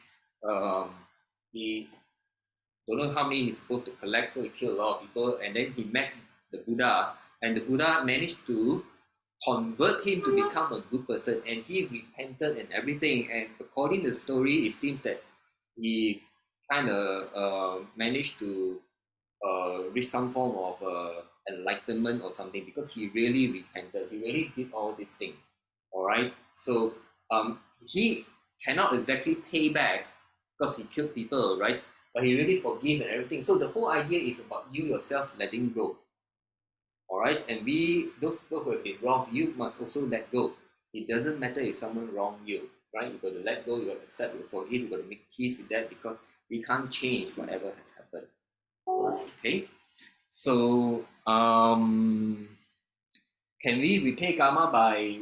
he don't know how many he's supposed to collect, so he killed a lot of people, and then he met the Buddha, and the Buddha managed to convert him to become a good person, and he repented and everything. And according to the story, it seems that he kind of managed to reach some form of enlightenment or something because he really repented. He really did all these things. All right, so he cannot exactly pay back because he killed people, right? But he really forgave and everything. So the whole idea is about you yourself letting go. All right, and those people who have been wronged, you must also let go. It doesn't matter if someone wronged you, right? You got to let go. You got to accept. You forgive. You got to make peace with that because we can't change whatever has happened. Okay, so can we repay karma by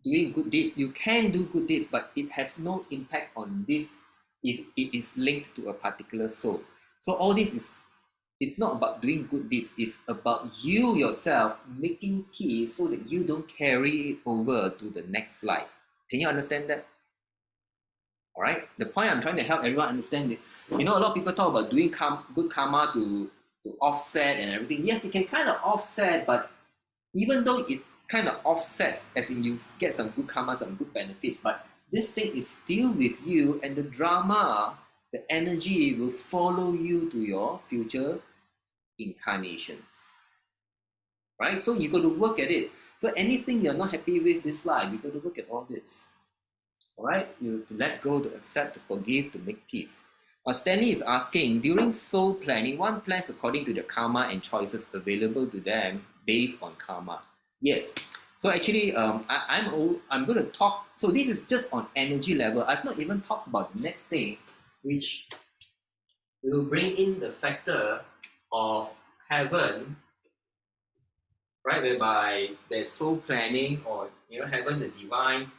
doing good deeds? You can do good deeds, but it has no impact on this if it is linked to a particular soul. So all this is, it's not about doing good deeds, it's about you yourself making peace so that you don't carry it over to the next life. Can you understand that? All right. The point I'm trying to help everyone understand is, you know, a lot of people talk about doing good karma to offset and everything. Yes, it can kind of offset, but even though it kind of offsets, as in you get some good karma, some good benefits, but this thing is still with you, and the drama, the energy will follow you to your future incarnations. Right? So you got to work at it. So anything you're not happy with this life, you got to look at all this. All right? You to let go, to accept, to forgive, to make peace. Stanley is asking, during soul planning, one plans according to the karma and choices available to them based on karma. Yes. So actually, I'm going to talk. So this is just on energy level. I've not even talked about the next thing, which will bring in the factor of heaven, right? Whereby there's soul planning, or heaven, the divine.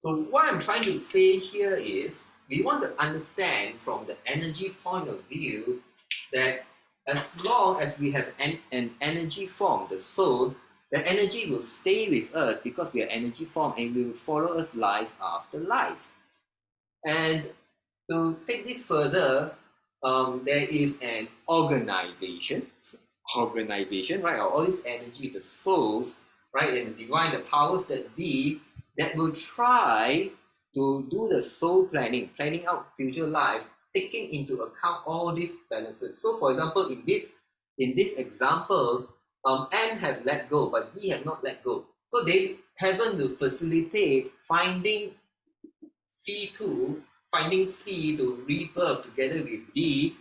So what I'm trying to say here is, we want to understand from the energy point of view that as long as we have an energy form, the soul, the energy will stay with us because we are energy form and will follow us life after life. And to take this further, there is an organization, right? All these energies, the souls, right, and the divine, the powers that be, that will try to do the soul planning out future lives, taking into account all these balances. So, for example, in this example, N have let go, but D have not let go. So heaven will facilitate finding C to rebirth together with D,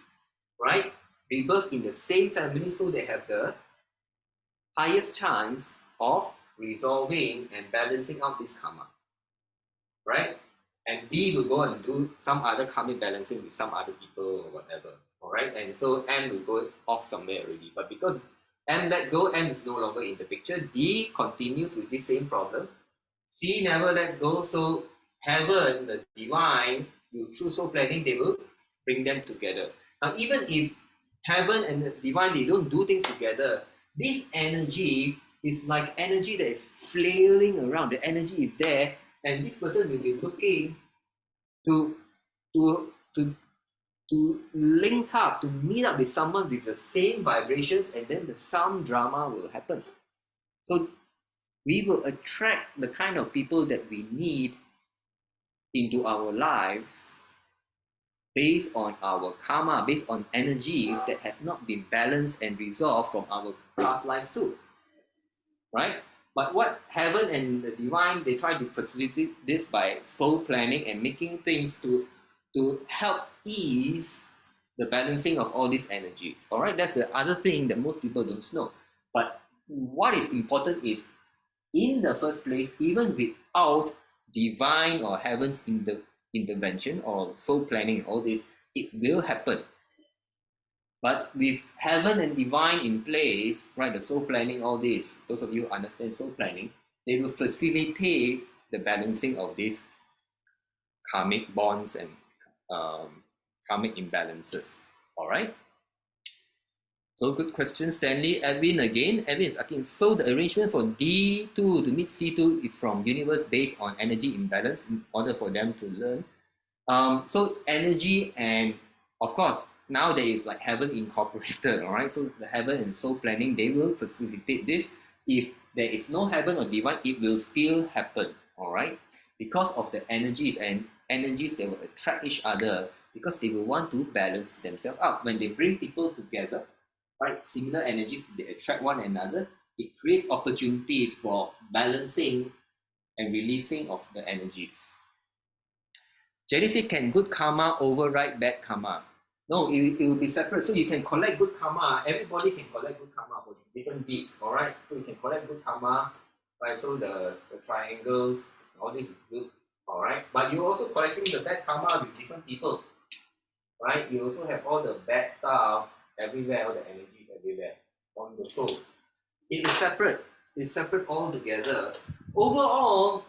right? Rebirth in the same family, so they have the highest chance of resolving and balancing out this karma, right? And D will go and do some other karmic balancing with some other people or whatever, all right? And so M will go off somewhere already. But because M let go, M is no longer in the picture. D continues with this same problem. C never lets go, so heaven, the divine, through soul planning, they will bring them together. Now, even if heaven and the divine, they don't do things together, this energy is like energy that is flailing around. The energy is there, and this person will be looking to link up, to meet up with someone with the same vibrations, and then some drama will happen. So we will attract the kind of people that we need into our lives based on our karma, based on energies that have not been balanced and resolved from our past lives too, right? But what heaven and the divine, they try to facilitate this by soul planning and making things to help ease the balancing of all these energies. All right, that's the other thing that most people don't know. But what is important is, in the first place, even without divine or heaven's intervention or soul planning, all this, it will happen. But with heaven and divine in place, right, the soul planning, all this, those of you who understand soul planning, they will facilitate the balancing of these karmic bonds and karmic imbalances. All right. So good question, Stanley. Edwin again. Edwin is asking, so the arrangement for D2 to meet C2 is from universe based on energy imbalance in order for them to learn. So energy, and of course, now there is like heaven incorporated, all right? So the heaven and soul planning, they will facilitate this. If there is no heaven or divine, it will still happen, all right? Because of the energies, and energies, they will attract each other because they will want to balance themselves out. When they bring people together, right, similar energies, they attract one another. It creates opportunities for balancing and releasing of the energies. Jerry said, can good karma override bad karma? No, it will be separate. So you can collect good karma. Everybody can collect good karma for different deeds, all right? So you can collect good karma, right? So the triangles, all this is good, all right? But you're also collecting the bad karma with different people, right? You also have all the bad stuff everywhere, all the energies everywhere on the soul. It is separate. It's separate altogether. Overall,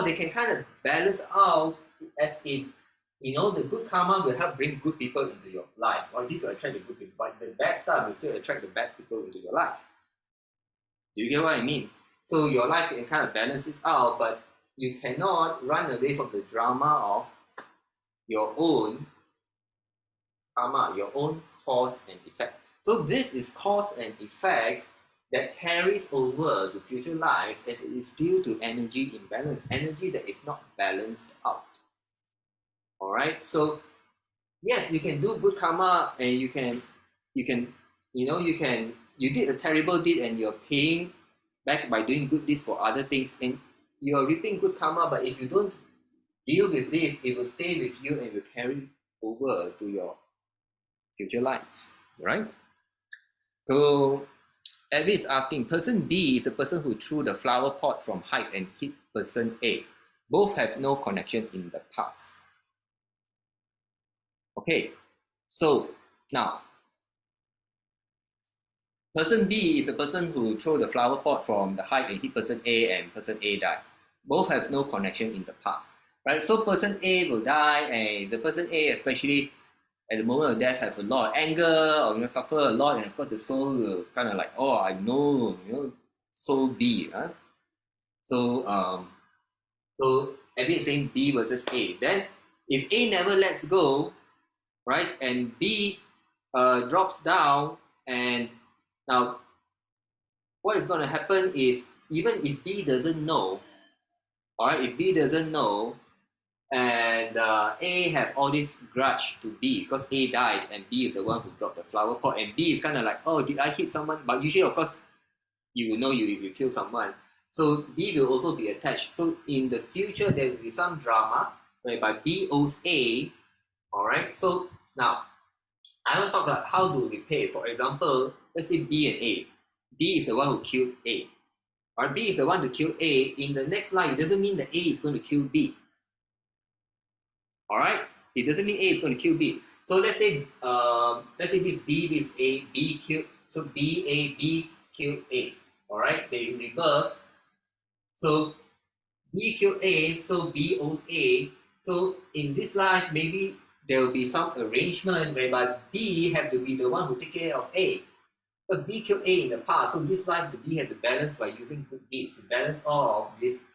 they can kind of balance out as in, you know, the good karma will help bring good people into your life. Or this will attract the good people, but the bad stuff will still attract the bad people into your life. Do you get what I mean? So your life can kind of balance it out, but you cannot run away from the drama of your own karma, your own cause and effect. So this is cause and effect that carries over to future lives, and it is due to energy imbalance, energy that is not balanced out. All right. So yes, you can do good karma, and you did a terrible deed, and you're paying back by doing good deeds for other things, and you're reaping good karma. But if you don't deal with this, it will stay with you and will carry over to your future lives, right? So Abby is asking, person B is a person who threw the flower pot from height and hit person A. Both have no connection in the past. Okay, so now, person B is a person who threw the flower pot from the height and hit person A, and person A died. Both have no connection in the past, right? So person A will die, and the person A, especially at the moment of death, have a lot of anger, or suffer a lot, and of course the soul will kind of like, oh, I know, soul B, huh? So so Abby is saying B versus A. Then if A never lets go, right, and B drops down, and now what is going to happen is, even if B doesn't know, all right, if B doesn't know, and A have all this grudge to B because A died and B is the one who dropped the flower pot, and B is kind of like, oh, did I hit someone? But usually, of course, you will know you kill someone. So B will also be attached. So in the future, there will be some drama whereby B owes A. All right. So now I want to talk about how to repay. For example, let's say B and A. B is the one who killed A. Or B is the one to kill A. In the next life, it doesn't mean that A is going to kill B. All right. It doesn't mean A is going to kill B. So let's say this B is A. B killed. So B killed A. All right, they rebirth. So B killed A, so B owes A. So in this life, maybe there will be some arrangement whereby B have to be the one who take care of A. Because B killed A in the past, so this life the B had to balance by using good deeds to balance all of this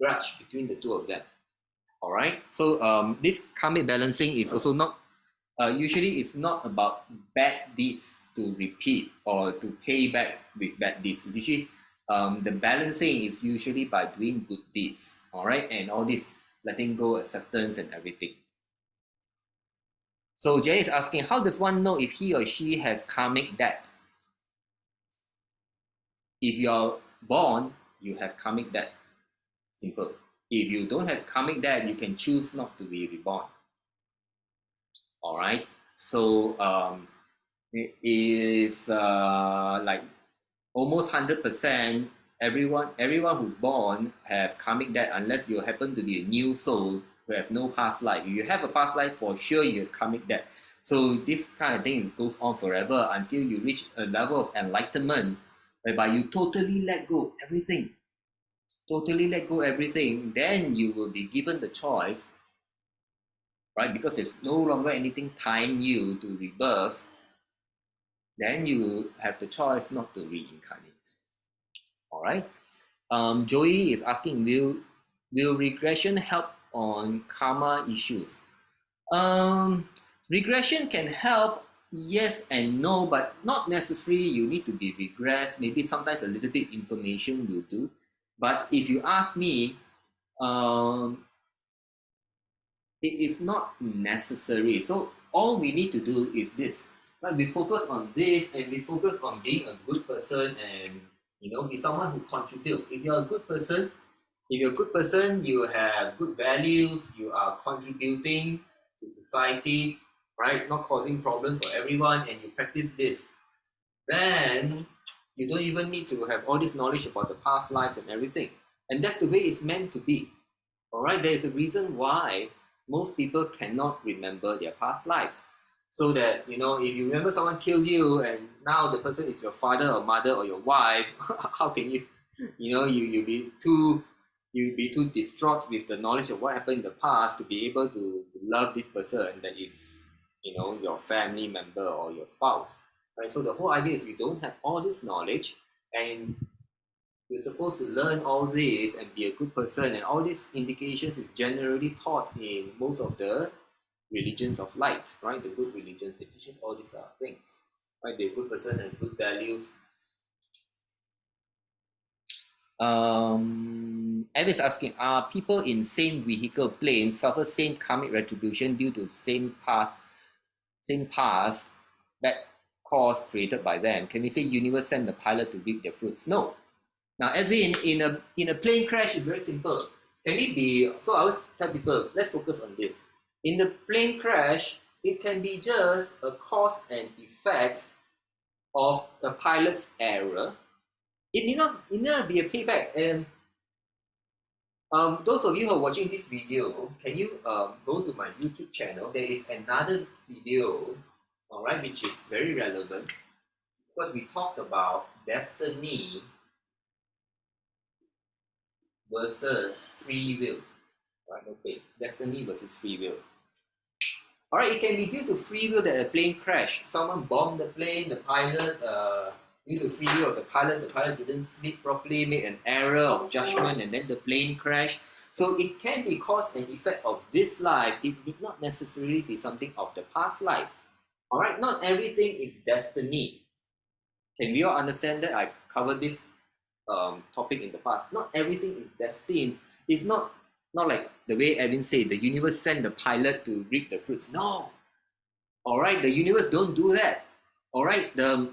grudge between the two of them. All right. So this karmic balancing is also not usually it's not about bad deeds to repeat or to pay back with bad deeds. It's usually the balancing is usually by doing good deeds, all right, and all this letting go, acceptance, and everything. So Jay is asking, how does one know if he or she has karmic debt? If you're born, you have karmic debt. Simple. If you don't have karmic debt, you can choose not to be reborn. All right. So it is like almost 100%. Everyone who's born have karmic debt, unless you happen to be a new soul who have no past life. If you have a past life, for sure you have karmic debt. So this kind of thing goes on forever until you reach a level of enlightenment whereby you totally let go everything. Totally let go everything. Then you will be given the choice right? Because there's no longer anything tying you to rebirth, then you have the choice not to reincarnate. All right. Joey is asking, will regression help on karma issues? Um, Regression can help, yes and no, but not necessarily you need to be regressed. Maybe sometimes a little bit information will do. But if you ask me, um, it is not necessary. So all we need to do is this. Right? We focus on this and we focus on being a good person and be someone who contributes. If you're a good person, you have good values, you are contributing to society, right? Not causing problems for everyone, and you practice this, then you don't even need to have all this knowledge about the past lives and everything. And that's the way it's meant to be. All right, there is a reason why most people cannot remember their past lives. So that, if you remember someone killed you and now the person is your father or mother or your wife, how can you, you'll be too distraught with the knowledge of what happened in the past to be able to love this person that is, your family member or your spouse. Right? So the whole idea is you don't have all this knowledge and you're supposed to learn all this and be a good person, and all these indications is generally taught in most of the religions of light, right? The good religions, they teach all these kind of things, right? They're a good person and good values. Evan's asking, are people in same vehicle planes suffer same karmic retribution due to same past bad cause created by them? Can we say universe sent the pilot to reap their fruits? No. Now, Edwin, in a plane crash, it's very simple. Can it be? So I always tell people, let's focus on this. In the plane crash, it can be just a cause and effect of the pilot's error. It need not be a payback. And those of you who are watching this video, can you go to my YouTube channel? There is another video, all right, which is very relevant because we talked about destiny versus free will, right? No space. Destiny versus free will. All right, it can be due to free will that a plane crashed. Someone bombed the plane, the pilot, due to free will of the pilot didn't sleep properly, made an error of judgment, and then the plane crashed. So it can be cause and effect of this life. It need not necessarily be something of the past life. All right, not everything is destiny. Can we all understand that? I covered this topic in the past. Not everything is destined. It's not like the way Evan said, the universe sent the pilot to reap the fruits. No. All right, the universe don't do that. All right, the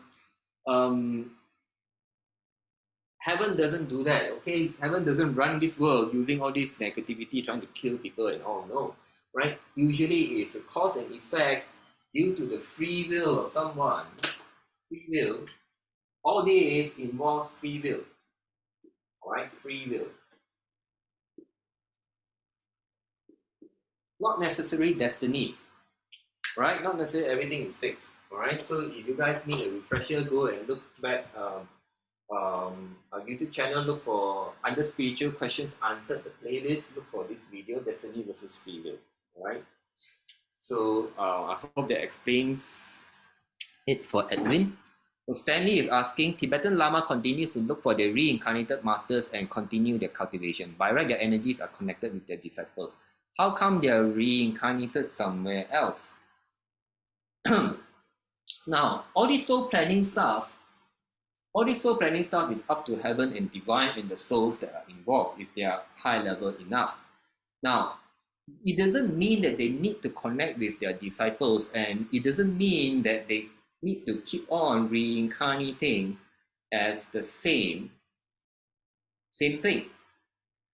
heaven doesn't do that. Okay, heaven doesn't run this world using all this negativity, trying to kill people and all. No, right? Usually it's a cause and effect due to the free will of someone. Free will. All this involves free will. All right, free will. Not necessarily destiny, right? Not necessarily everything is fixed. All right. So if you guys need a refresher, go and look back our YouTube channel. Look for under spiritual questions answered, the playlist. Look for this video, destiny versus free will. All right. So I hope that explains it for Edwin. So Stanley is asking, Tibetan Lama continues to look for their reincarnated masters and continue their cultivation. By right, their energies are connected with their disciples. How come they are reincarnated somewhere else? Now, all this soul planning stuff is up to heaven and divine and the souls that are involved if they are high level enough. Now, it doesn't mean that they need to connect with their disciples, and it doesn't mean that they need to keep on reincarnating as the same thing.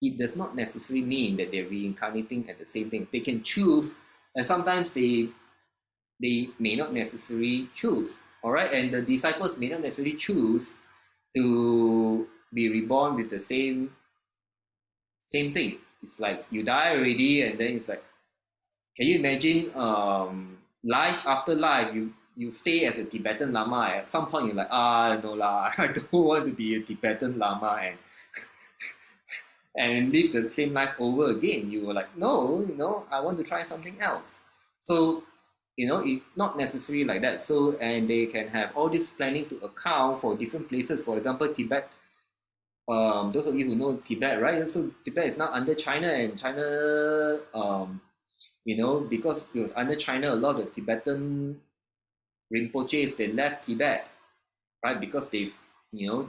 It does not necessarily mean that they're reincarnating at the same thing. They can choose, and sometimes they may not necessarily choose. All right, and the disciples may not necessarily choose to be reborn with the same thing. It's like you die already, and then it's like, can you imagine life after life? You stay as a Tibetan Lama. At some point, you're like, no lah, I don't want to be a Tibetan Lama, and live the same life over again. You were like, no, I want to try something else. So, it's not necessarily like that. So, and they can have all this planning to account for different places. For example, Tibet. Those of you who know Tibet, right? So Tibet is now under China, and China, because it was under China, a lot of Tibetan Rinpoches, they left Tibet, right? Because they were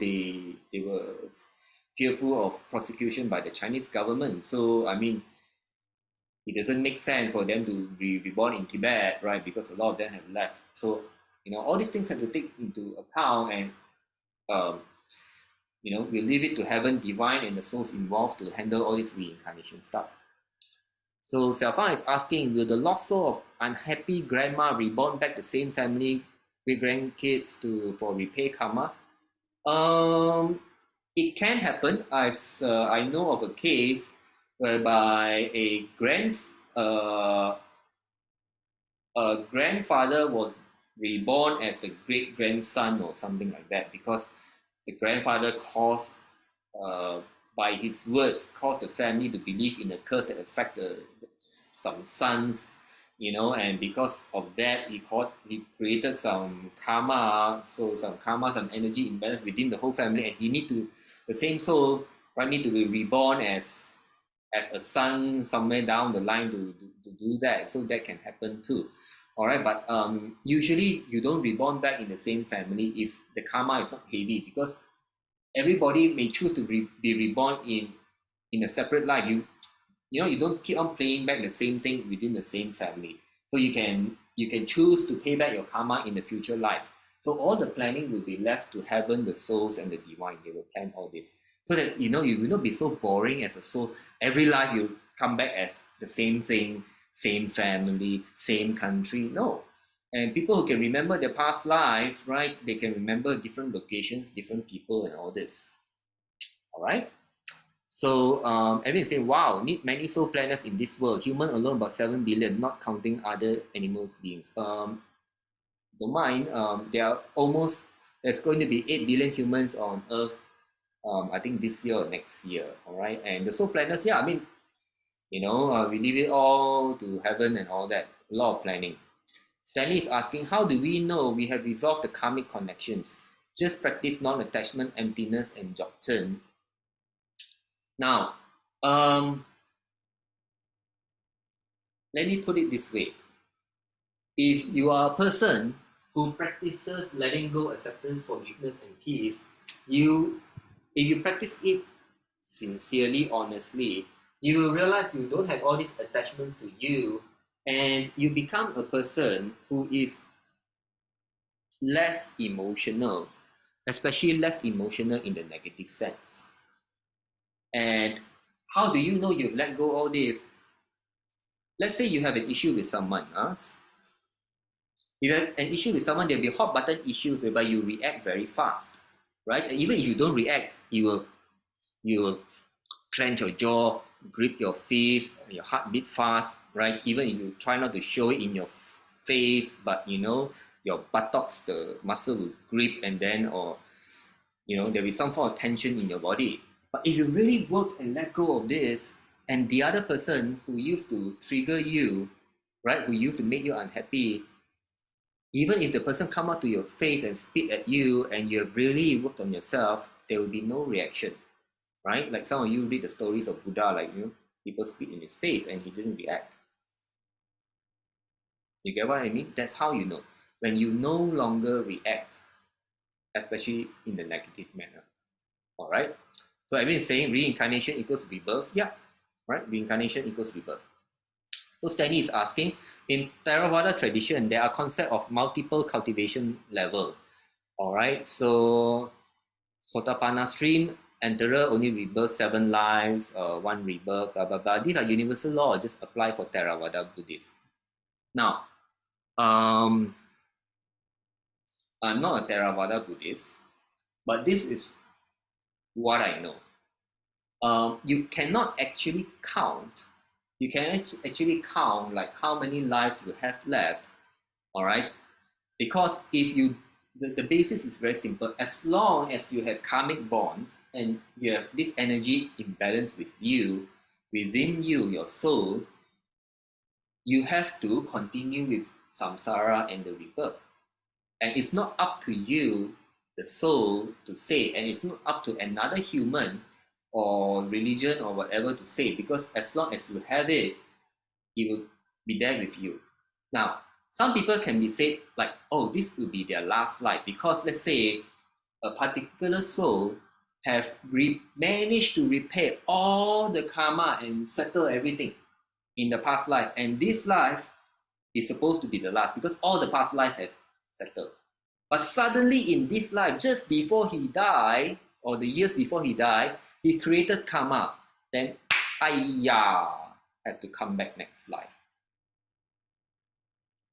fearful of prosecution by the Chinese government. So I mean, it doesn't make sense for them to be reborn in Tibet, right? Because a lot of them have left. So all these things have to take into account, and um, we leave it to heaven, divine, and the souls involved to handle all this reincarnation stuff. So Xiaofang is asking, will the lost soul of unhappy grandma reborn back the same family with grandkids for repay karma? It can happen. I know of a case whereby a grandfather was reborn as the great grandson or something like that, because the grandfather by his words, caused the family to believe in a curse that affected some sons, and because of that, he created some karma, some energy imbalance within the whole family, and the same soul, right, need to be reborn as a son somewhere down the line to do that. So that can happen too. All right, but usually you don't reborn back in the same family if the karma is not heavy, because everybody may choose to be reborn in a separate life. You don't keep on playing back the same thing within the same family. So you can choose to pay back your karma in the future life. So all the planning will be left to heaven, the souls, and the divine. They will plan all this, so that you will not be so boring as a soul. Every life you come back as the same thing, same family, same country. No. And people who can remember their past lives, right, they can remember different locations, different people, and all this. All right. So everyone say, wow, need many soul planners in this world. Human alone about 7 billion, not counting other animals beings. Don't mind. There's going to be 8 billion humans on Earth. I think this year or next year. All right. And the soul planners, yeah, I mean, we leave it all to heaven and all that. A lot of planning. Stanley is asking, how do we know we have resolved the karmic connections? Just practice non-attachment, emptiness, and job turn. Now, let me put it this way. If you are a person who practices letting go, acceptance, forgiveness, and peace, if you practice it sincerely, honestly, you will realize you don't have all these attachments to you, and you become a person who is less emotional, especially less emotional in the negative sense. And how do you know you've let go all this? Let's say you have an issue with someone. If you have an issue with someone, there'll be hot button issues whereby you react very fast, right? And even if you don't react, you will clench your jaw, grip your face, your heart beat fast, right? Even if you try not to show it in your face, but your buttocks, the muscle will grip, and then there'll be some form of tension in your body. But if you really work and let go of this, and the other person who used to trigger you, right, who used to make you unhappy, even if the person come up to your face and spit at you, and you have really worked on yourself, there will be no reaction, right? Like some of you read the stories of Buddha, like people spit in his face and he didn't react. You get what I mean? That's how you know. When you no longer react, especially in the negative manner. All right. So I've been saying reincarnation equals rebirth. Yeah, right. Reincarnation equals rebirth. So Stanley is asking, in Theravada tradition, there are concept of multiple cultivation level. All right. So Sotapanna stream, enterer only rebirth 7 lives, 1 rebirth, blah blah blah. These are universal law. Just apply for Theravada Buddhism. Now, I'm not a Theravada Buddhist, but this is what I know. You cannot actually count. You can actually count like how many lives you have left, all right? Because if you the basis is very simple. As long as you have karmic bonds and you have this energy imbalance with you, within you, your soul, you have to continue with samsara and the rebirth. And it's not up to you, the soul, to say, and it's not up to another human or religion or whatever to say, because as long as you have it, it will be there with you. Now, some people can be said like, oh, this will be their last life, because let's say a particular soul have managed to repay all the karma and settle everything in the past life, and this life is supposed to be the last because all the past life have settled. But suddenly in this life, just before he died, or the years before he died, he created karma. Then, ayah, had to come back next life.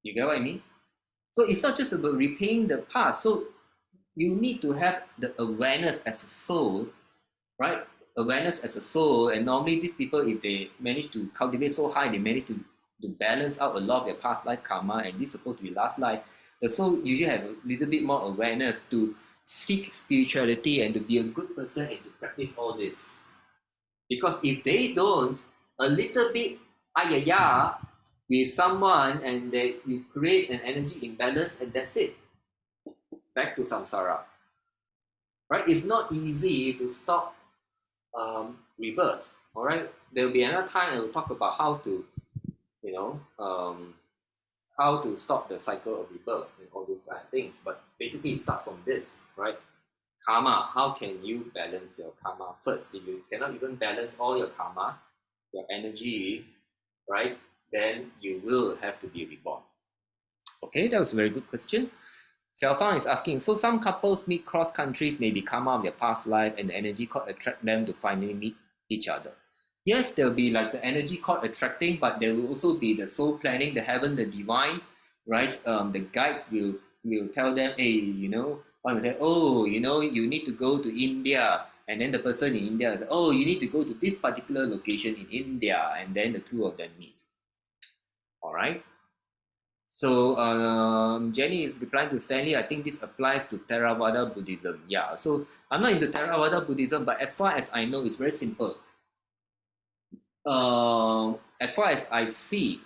You get what I mean? So it's not just about repaying the past. So you need to have the awareness as a soul, right? Awareness as a soul. And normally these people, if they manage to cultivate so high, they manage to balance out a lot of their past life karma, and this is supposed to be last life. The soul usually have a little bit more awareness to seek spirituality and to be a good person and to practice all this. Because if they don't, a little bit ayaya with someone, and you create an energy imbalance, and that's it. Back to samsara. Right? It's not easy to stop rebirth. All right. There will be another time I will talk about how to, how to stop the cycle of rebirth and all those kind of things. But basically, it starts from this, right? Karma. How can you balance your karma first? If you cannot even balance all your karma, your energy, right, then you will have to be reborn. Okay, that was a very good question. Xiaofang is asking, so some couples meet cross countries, maybe karma of their past life, and the energy cord attract them to finally meet each other. Yes, there'll be like the energy cord attracting, but there will also be the soul planning, the heaven, the divine, right? The guides will tell them, hey, one will say, oh, you need to go to India. And then the person in India will say, oh, you need to go to this particular location in India. And then the two of them meet. All right. So Jenny is replying to Stanley, I think this applies to Theravada Buddhism. Yeah, so I'm not into Theravada Buddhism, but as far as I know, it's very simple. As far as I see,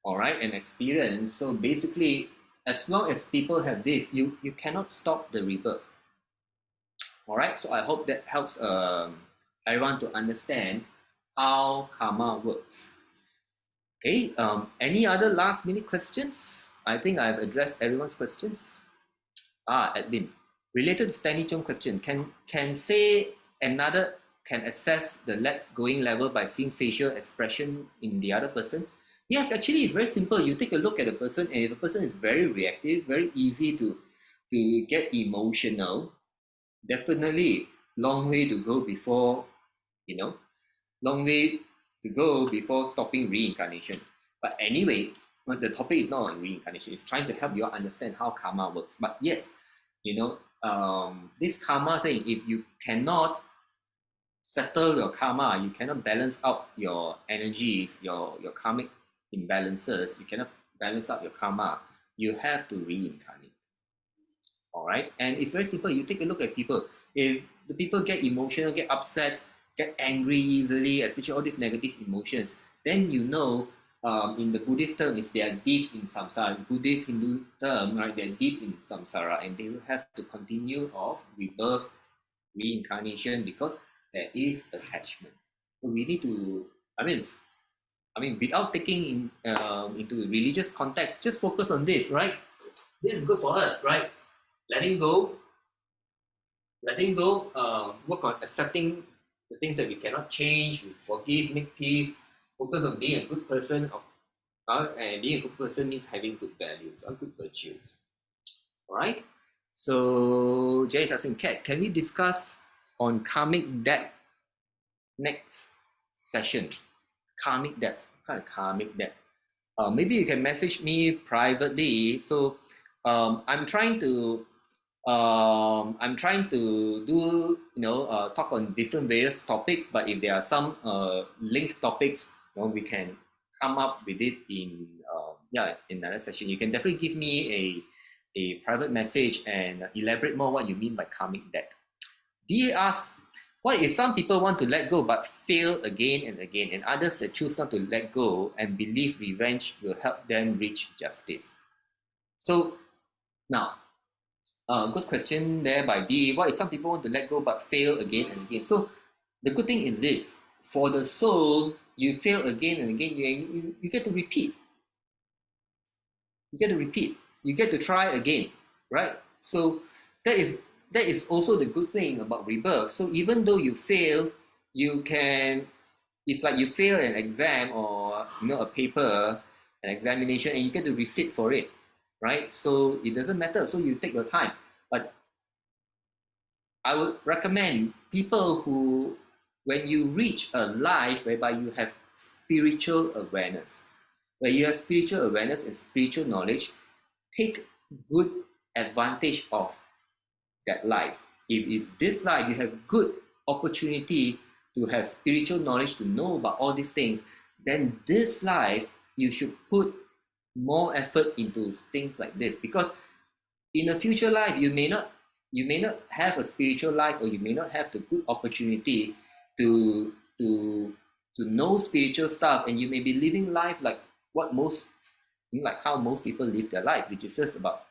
all right, and experience, so basically, as long as people have this, you cannot stop the rebirth. All right, so I hope that helps everyone to understand how karma works. Okay, any other last minute questions? I think I've addressed everyone's questions. Edwin, related to Stanley Chung question, can say another can assess the let-going level by seeing facial expression in the other person? Yes, actually, it's very simple. You take a look at a person, and if the person is very reactive, very easy to get emotional, definitely long way to go before, long way to go before stopping reincarnation. But anyway, the topic is not on reincarnation. It's trying to help you understand how karma works. But yes, this karma thing, if you cannot settle your karma, you cannot balance out your energies, your karmic imbalances, you cannot balance out your karma, you have to reincarnate. All right, and it's very simple. You take a look at people. If the people get emotional, get upset, get angry easily, especially all these negative emotions, then in the Buddhist term, is they are deep in samsara. Buddhist Hindu term, right? They're deep in samsara, and they will have to continue of rebirth, reincarnation, because there is attachment. So we need to, without taking into religious context, just focus on this, right? This is good for us, right? Letting go, work on accepting the things that we cannot change, we forgive, make peace, focus on being a good person. And being a good person means having good values or good virtues. All right? So Jay is asking, Kat, can we discuss on karmic debt next session? Karmic debt. What kind of karmic debt? Maybe you can message me privately. So I'm trying to do talk on different various topics, but if there are some linked topics, we can come up with it in another session. You can definitely give me a private message and elaborate more what you mean by karmic debt. DA asks, what if some people want to let go but fail again and again, and others that choose not to let go and believe revenge will help them reach justice? So now, good question there by D. What if some people want to let go but fail again and again? So the good thing is this: for the soul, you fail again and again, you get to repeat. You get to repeat. You get to try again, right? So that is also the good thing about rebirth. So even though you fail, you can. It's like you fail an exam or a paper, an examination, and you get to resit for it, right? So it doesn't matter. So you take your time. But I would recommend people who, when you reach a life whereby you have spiritual awareness, where you have spiritual awareness and spiritual knowledge, take good advantage of that life. If it's this life, you have good opportunity to have spiritual knowledge, to know about all these things, then this life, you should put more effort into things like this, because in a future life, you may not have a spiritual life, or you may not have the good opportunity to know spiritual stuff, and you may be living life like how most people live their life, which is just about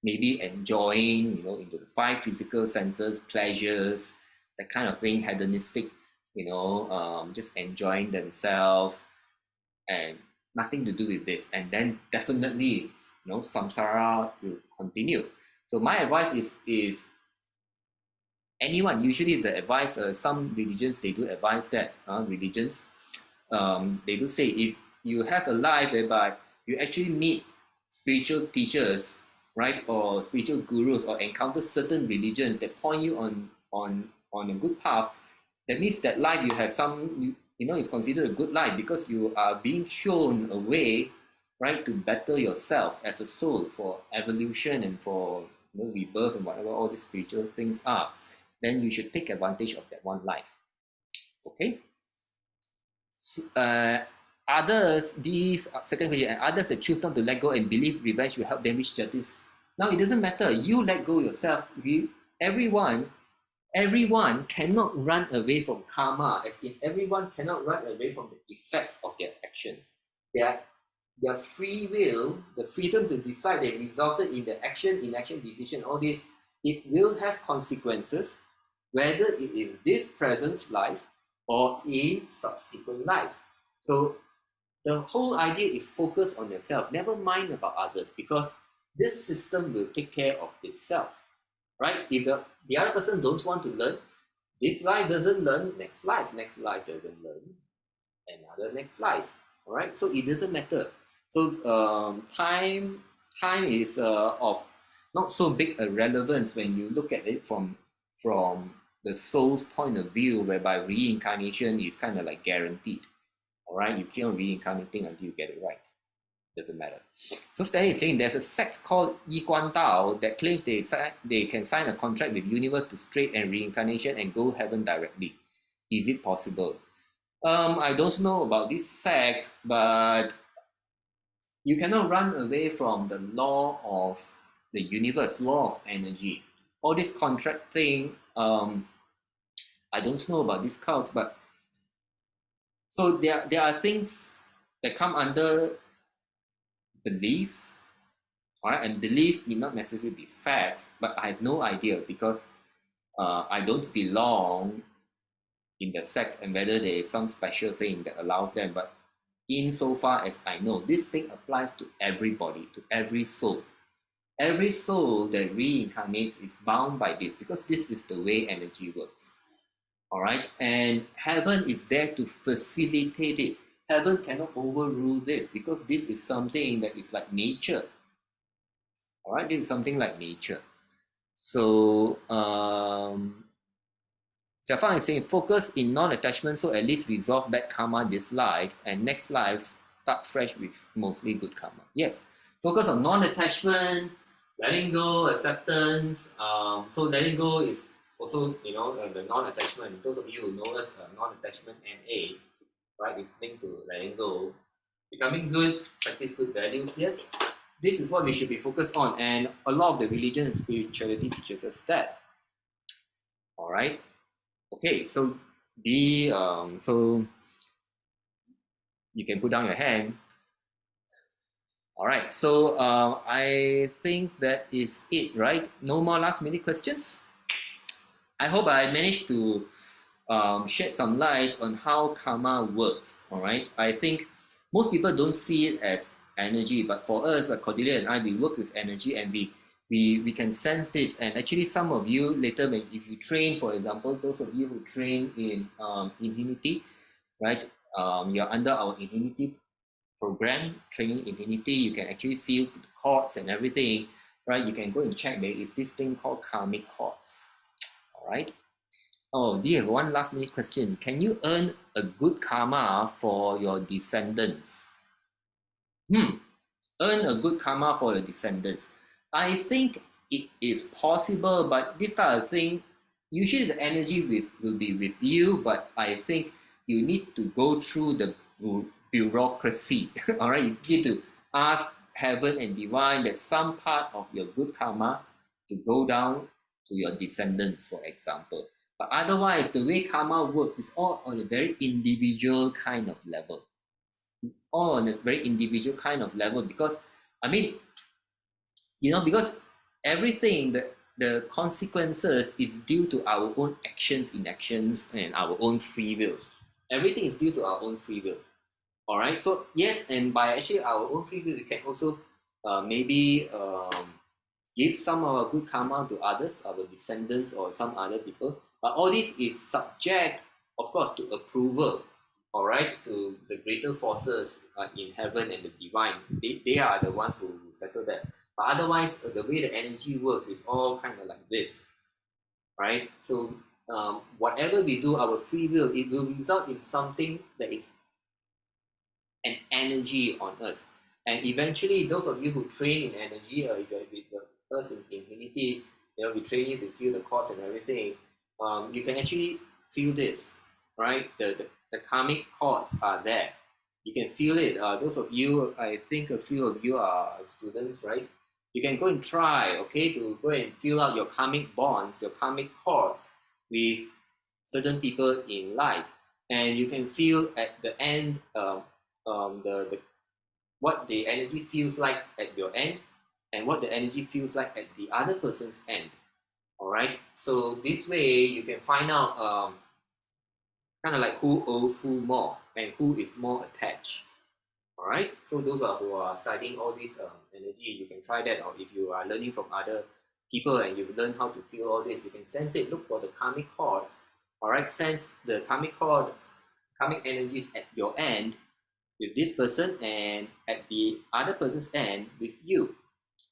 maybe enjoying, into the five physical senses, pleasures, that kind of thing, hedonistic, just enjoying themselves, and nothing to do with this. And then definitely, samsara will continue. So my advice is, if anyone, usually the advice, some religions, they do advise that, they do say, if you have a life whereby you actually meet spiritual teachers, right, or spiritual gurus, or encounter certain religions that point you on a good path, that means that life you have some, it's considered a good life, because you are being shown a way, right, to better yourself as a soul for evolution and for rebirth and whatever all these spiritual things are. Then you should take advantage of that one life. Okay. Others, these second question, and others that choose not to let go and believe revenge will help them reach justice. Now it doesn't matter. You let go yourself. Everyone cannot run away from karma, as in everyone cannot run away from the effects of their actions. Their free will, the freedom to decide that resulted in the action, inaction, decision, all this, it will have consequences, whether it is this present life or in subsequent lives. So the whole idea is focus on yourself. Never mind about others, because this system will take care of itself, right? If the other person don't want to learn, this life doesn't learn, next life doesn't learn, another next life, all right? So it doesn't matter. So time is of not so big a relevance when you look at it from the soul's point of view, whereby reincarnation is kind of like guaranteed. All right, you keep on reincarnating until you get it right. Doesn't matter. So Stanley is saying there's a sect called Yi Guan Dao that claims they can sign a contract with universe to straight and reincarnation and go heaven directly. Is it possible? I don't know about this sect, but you cannot run away from the law of the universe, law of energy. All this contract thing, I don't know about this cult, but so there are things that come under beliefs, all right, and beliefs need not necessarily be facts, but I have no idea, because I don't belong in the sect, and whether there is some special thing that allows them. But insofar as I know, this thing applies to everybody, to every soul. Every soul that reincarnates is bound by this, because this is the way energy works. All right, and heaven is there to facilitate it. Heaven cannot overrule this, because this is something that is like nature. All right, this is something like nature. So Xiaofang is saying focus in non-attachment, so at least resolve bad karma this life, and next life start fresh with mostly good karma. Yes, focus on non-attachment, letting go, acceptance. So letting go is also, the non-attachment. Those of you who know us, non-attachment NA, right, is linked to letting go. Becoming good, practice good values, yes. this is what we should be focused on, and a lot of the religion and spirituality teaches us that. All right. Okay. So so you can put down your hand. All right. So I think that is it, right? No more last minute questions. I hope I managed to shed some light on how karma works. All right. I think most people don't see it as energy, but for us, like Cordelia and I, we work with energy, and we can sense this. And actually, some of you later, when if you train, for example, those of you who train in Infinity, right? You're under our Infinity program, training Infinity. You can actually feel the chords and everything, right? You can go and check. There is this thing called karmic chords. All right. Oh, dear, one last minute question. Can you earn a good karma for your descendants? Earn a good karma for your descendants. I think it is possible, but this type of thing, usually the energy will be with you, but I think you need to go through the bureaucracy. All right, you need to ask heaven and divine that some part of your good karma to go down to your descendants, for example. But otherwise, the way karma works is all on a very individual kind of level. It's all on a very individual kind of level because, I mean, because everything, the consequences is due to our own actions, inactions, and our own free will. Everything is due to our own free will. All right. So yes, and by actually our own free will, we can also maybe give some of our good karma to others, our descendants, or some other people. But all this is subject, of course, to approval. All right, to the greater forces in heaven and the divine. They are the ones who settle that. But otherwise, the way the energy works is all kind of like this, right? So whatever we do, our free will, it will result in something that is an energy on us. And eventually, those of you who train in energy, if you're with us in Infinity, we train you to feel the cause and everything. You can actually feel this, right? The karmic chords are there. You can feel it. Those of you, I think a few of you are students, right? You can go and try, okay, to go and fill out your karmic bonds, your karmic chords with certain people in life. And you can feel at the end what the energy feels like at your end and what the energy feels like at the other person's end. All right. So this way you can find out kind of like who owes who more and who is more attached. All right. So those who are studying all this energy, you can try that. Or if you are learning from other people and you've learned how to feel all this, you can sense it. Look for the karmic chords. All right. Sense the karmic chord, karmic energies at your end with this person and at the other person's end with you,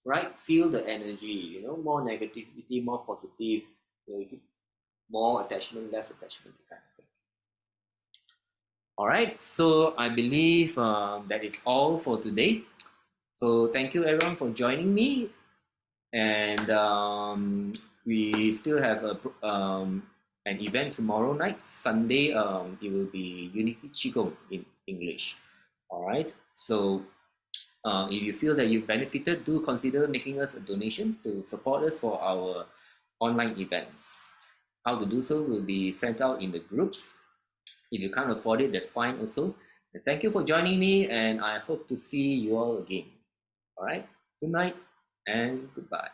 right? Feel the energy, more negativity, more positive, more attachment, less attachment, kind of thing. All right, so I believe that is all for today. So thank you everyone for joining me, and we still have an event tomorrow night, Sunday. It will be Unity Qigong in English. All right, so if you feel that you've benefited, do consider making us a donation to support us for our online events. How to do so will be sent out in the groups. If you can't afford it, that's fine also. And thank you for joining me, and I hope to see you all again. All right, good night and goodbye.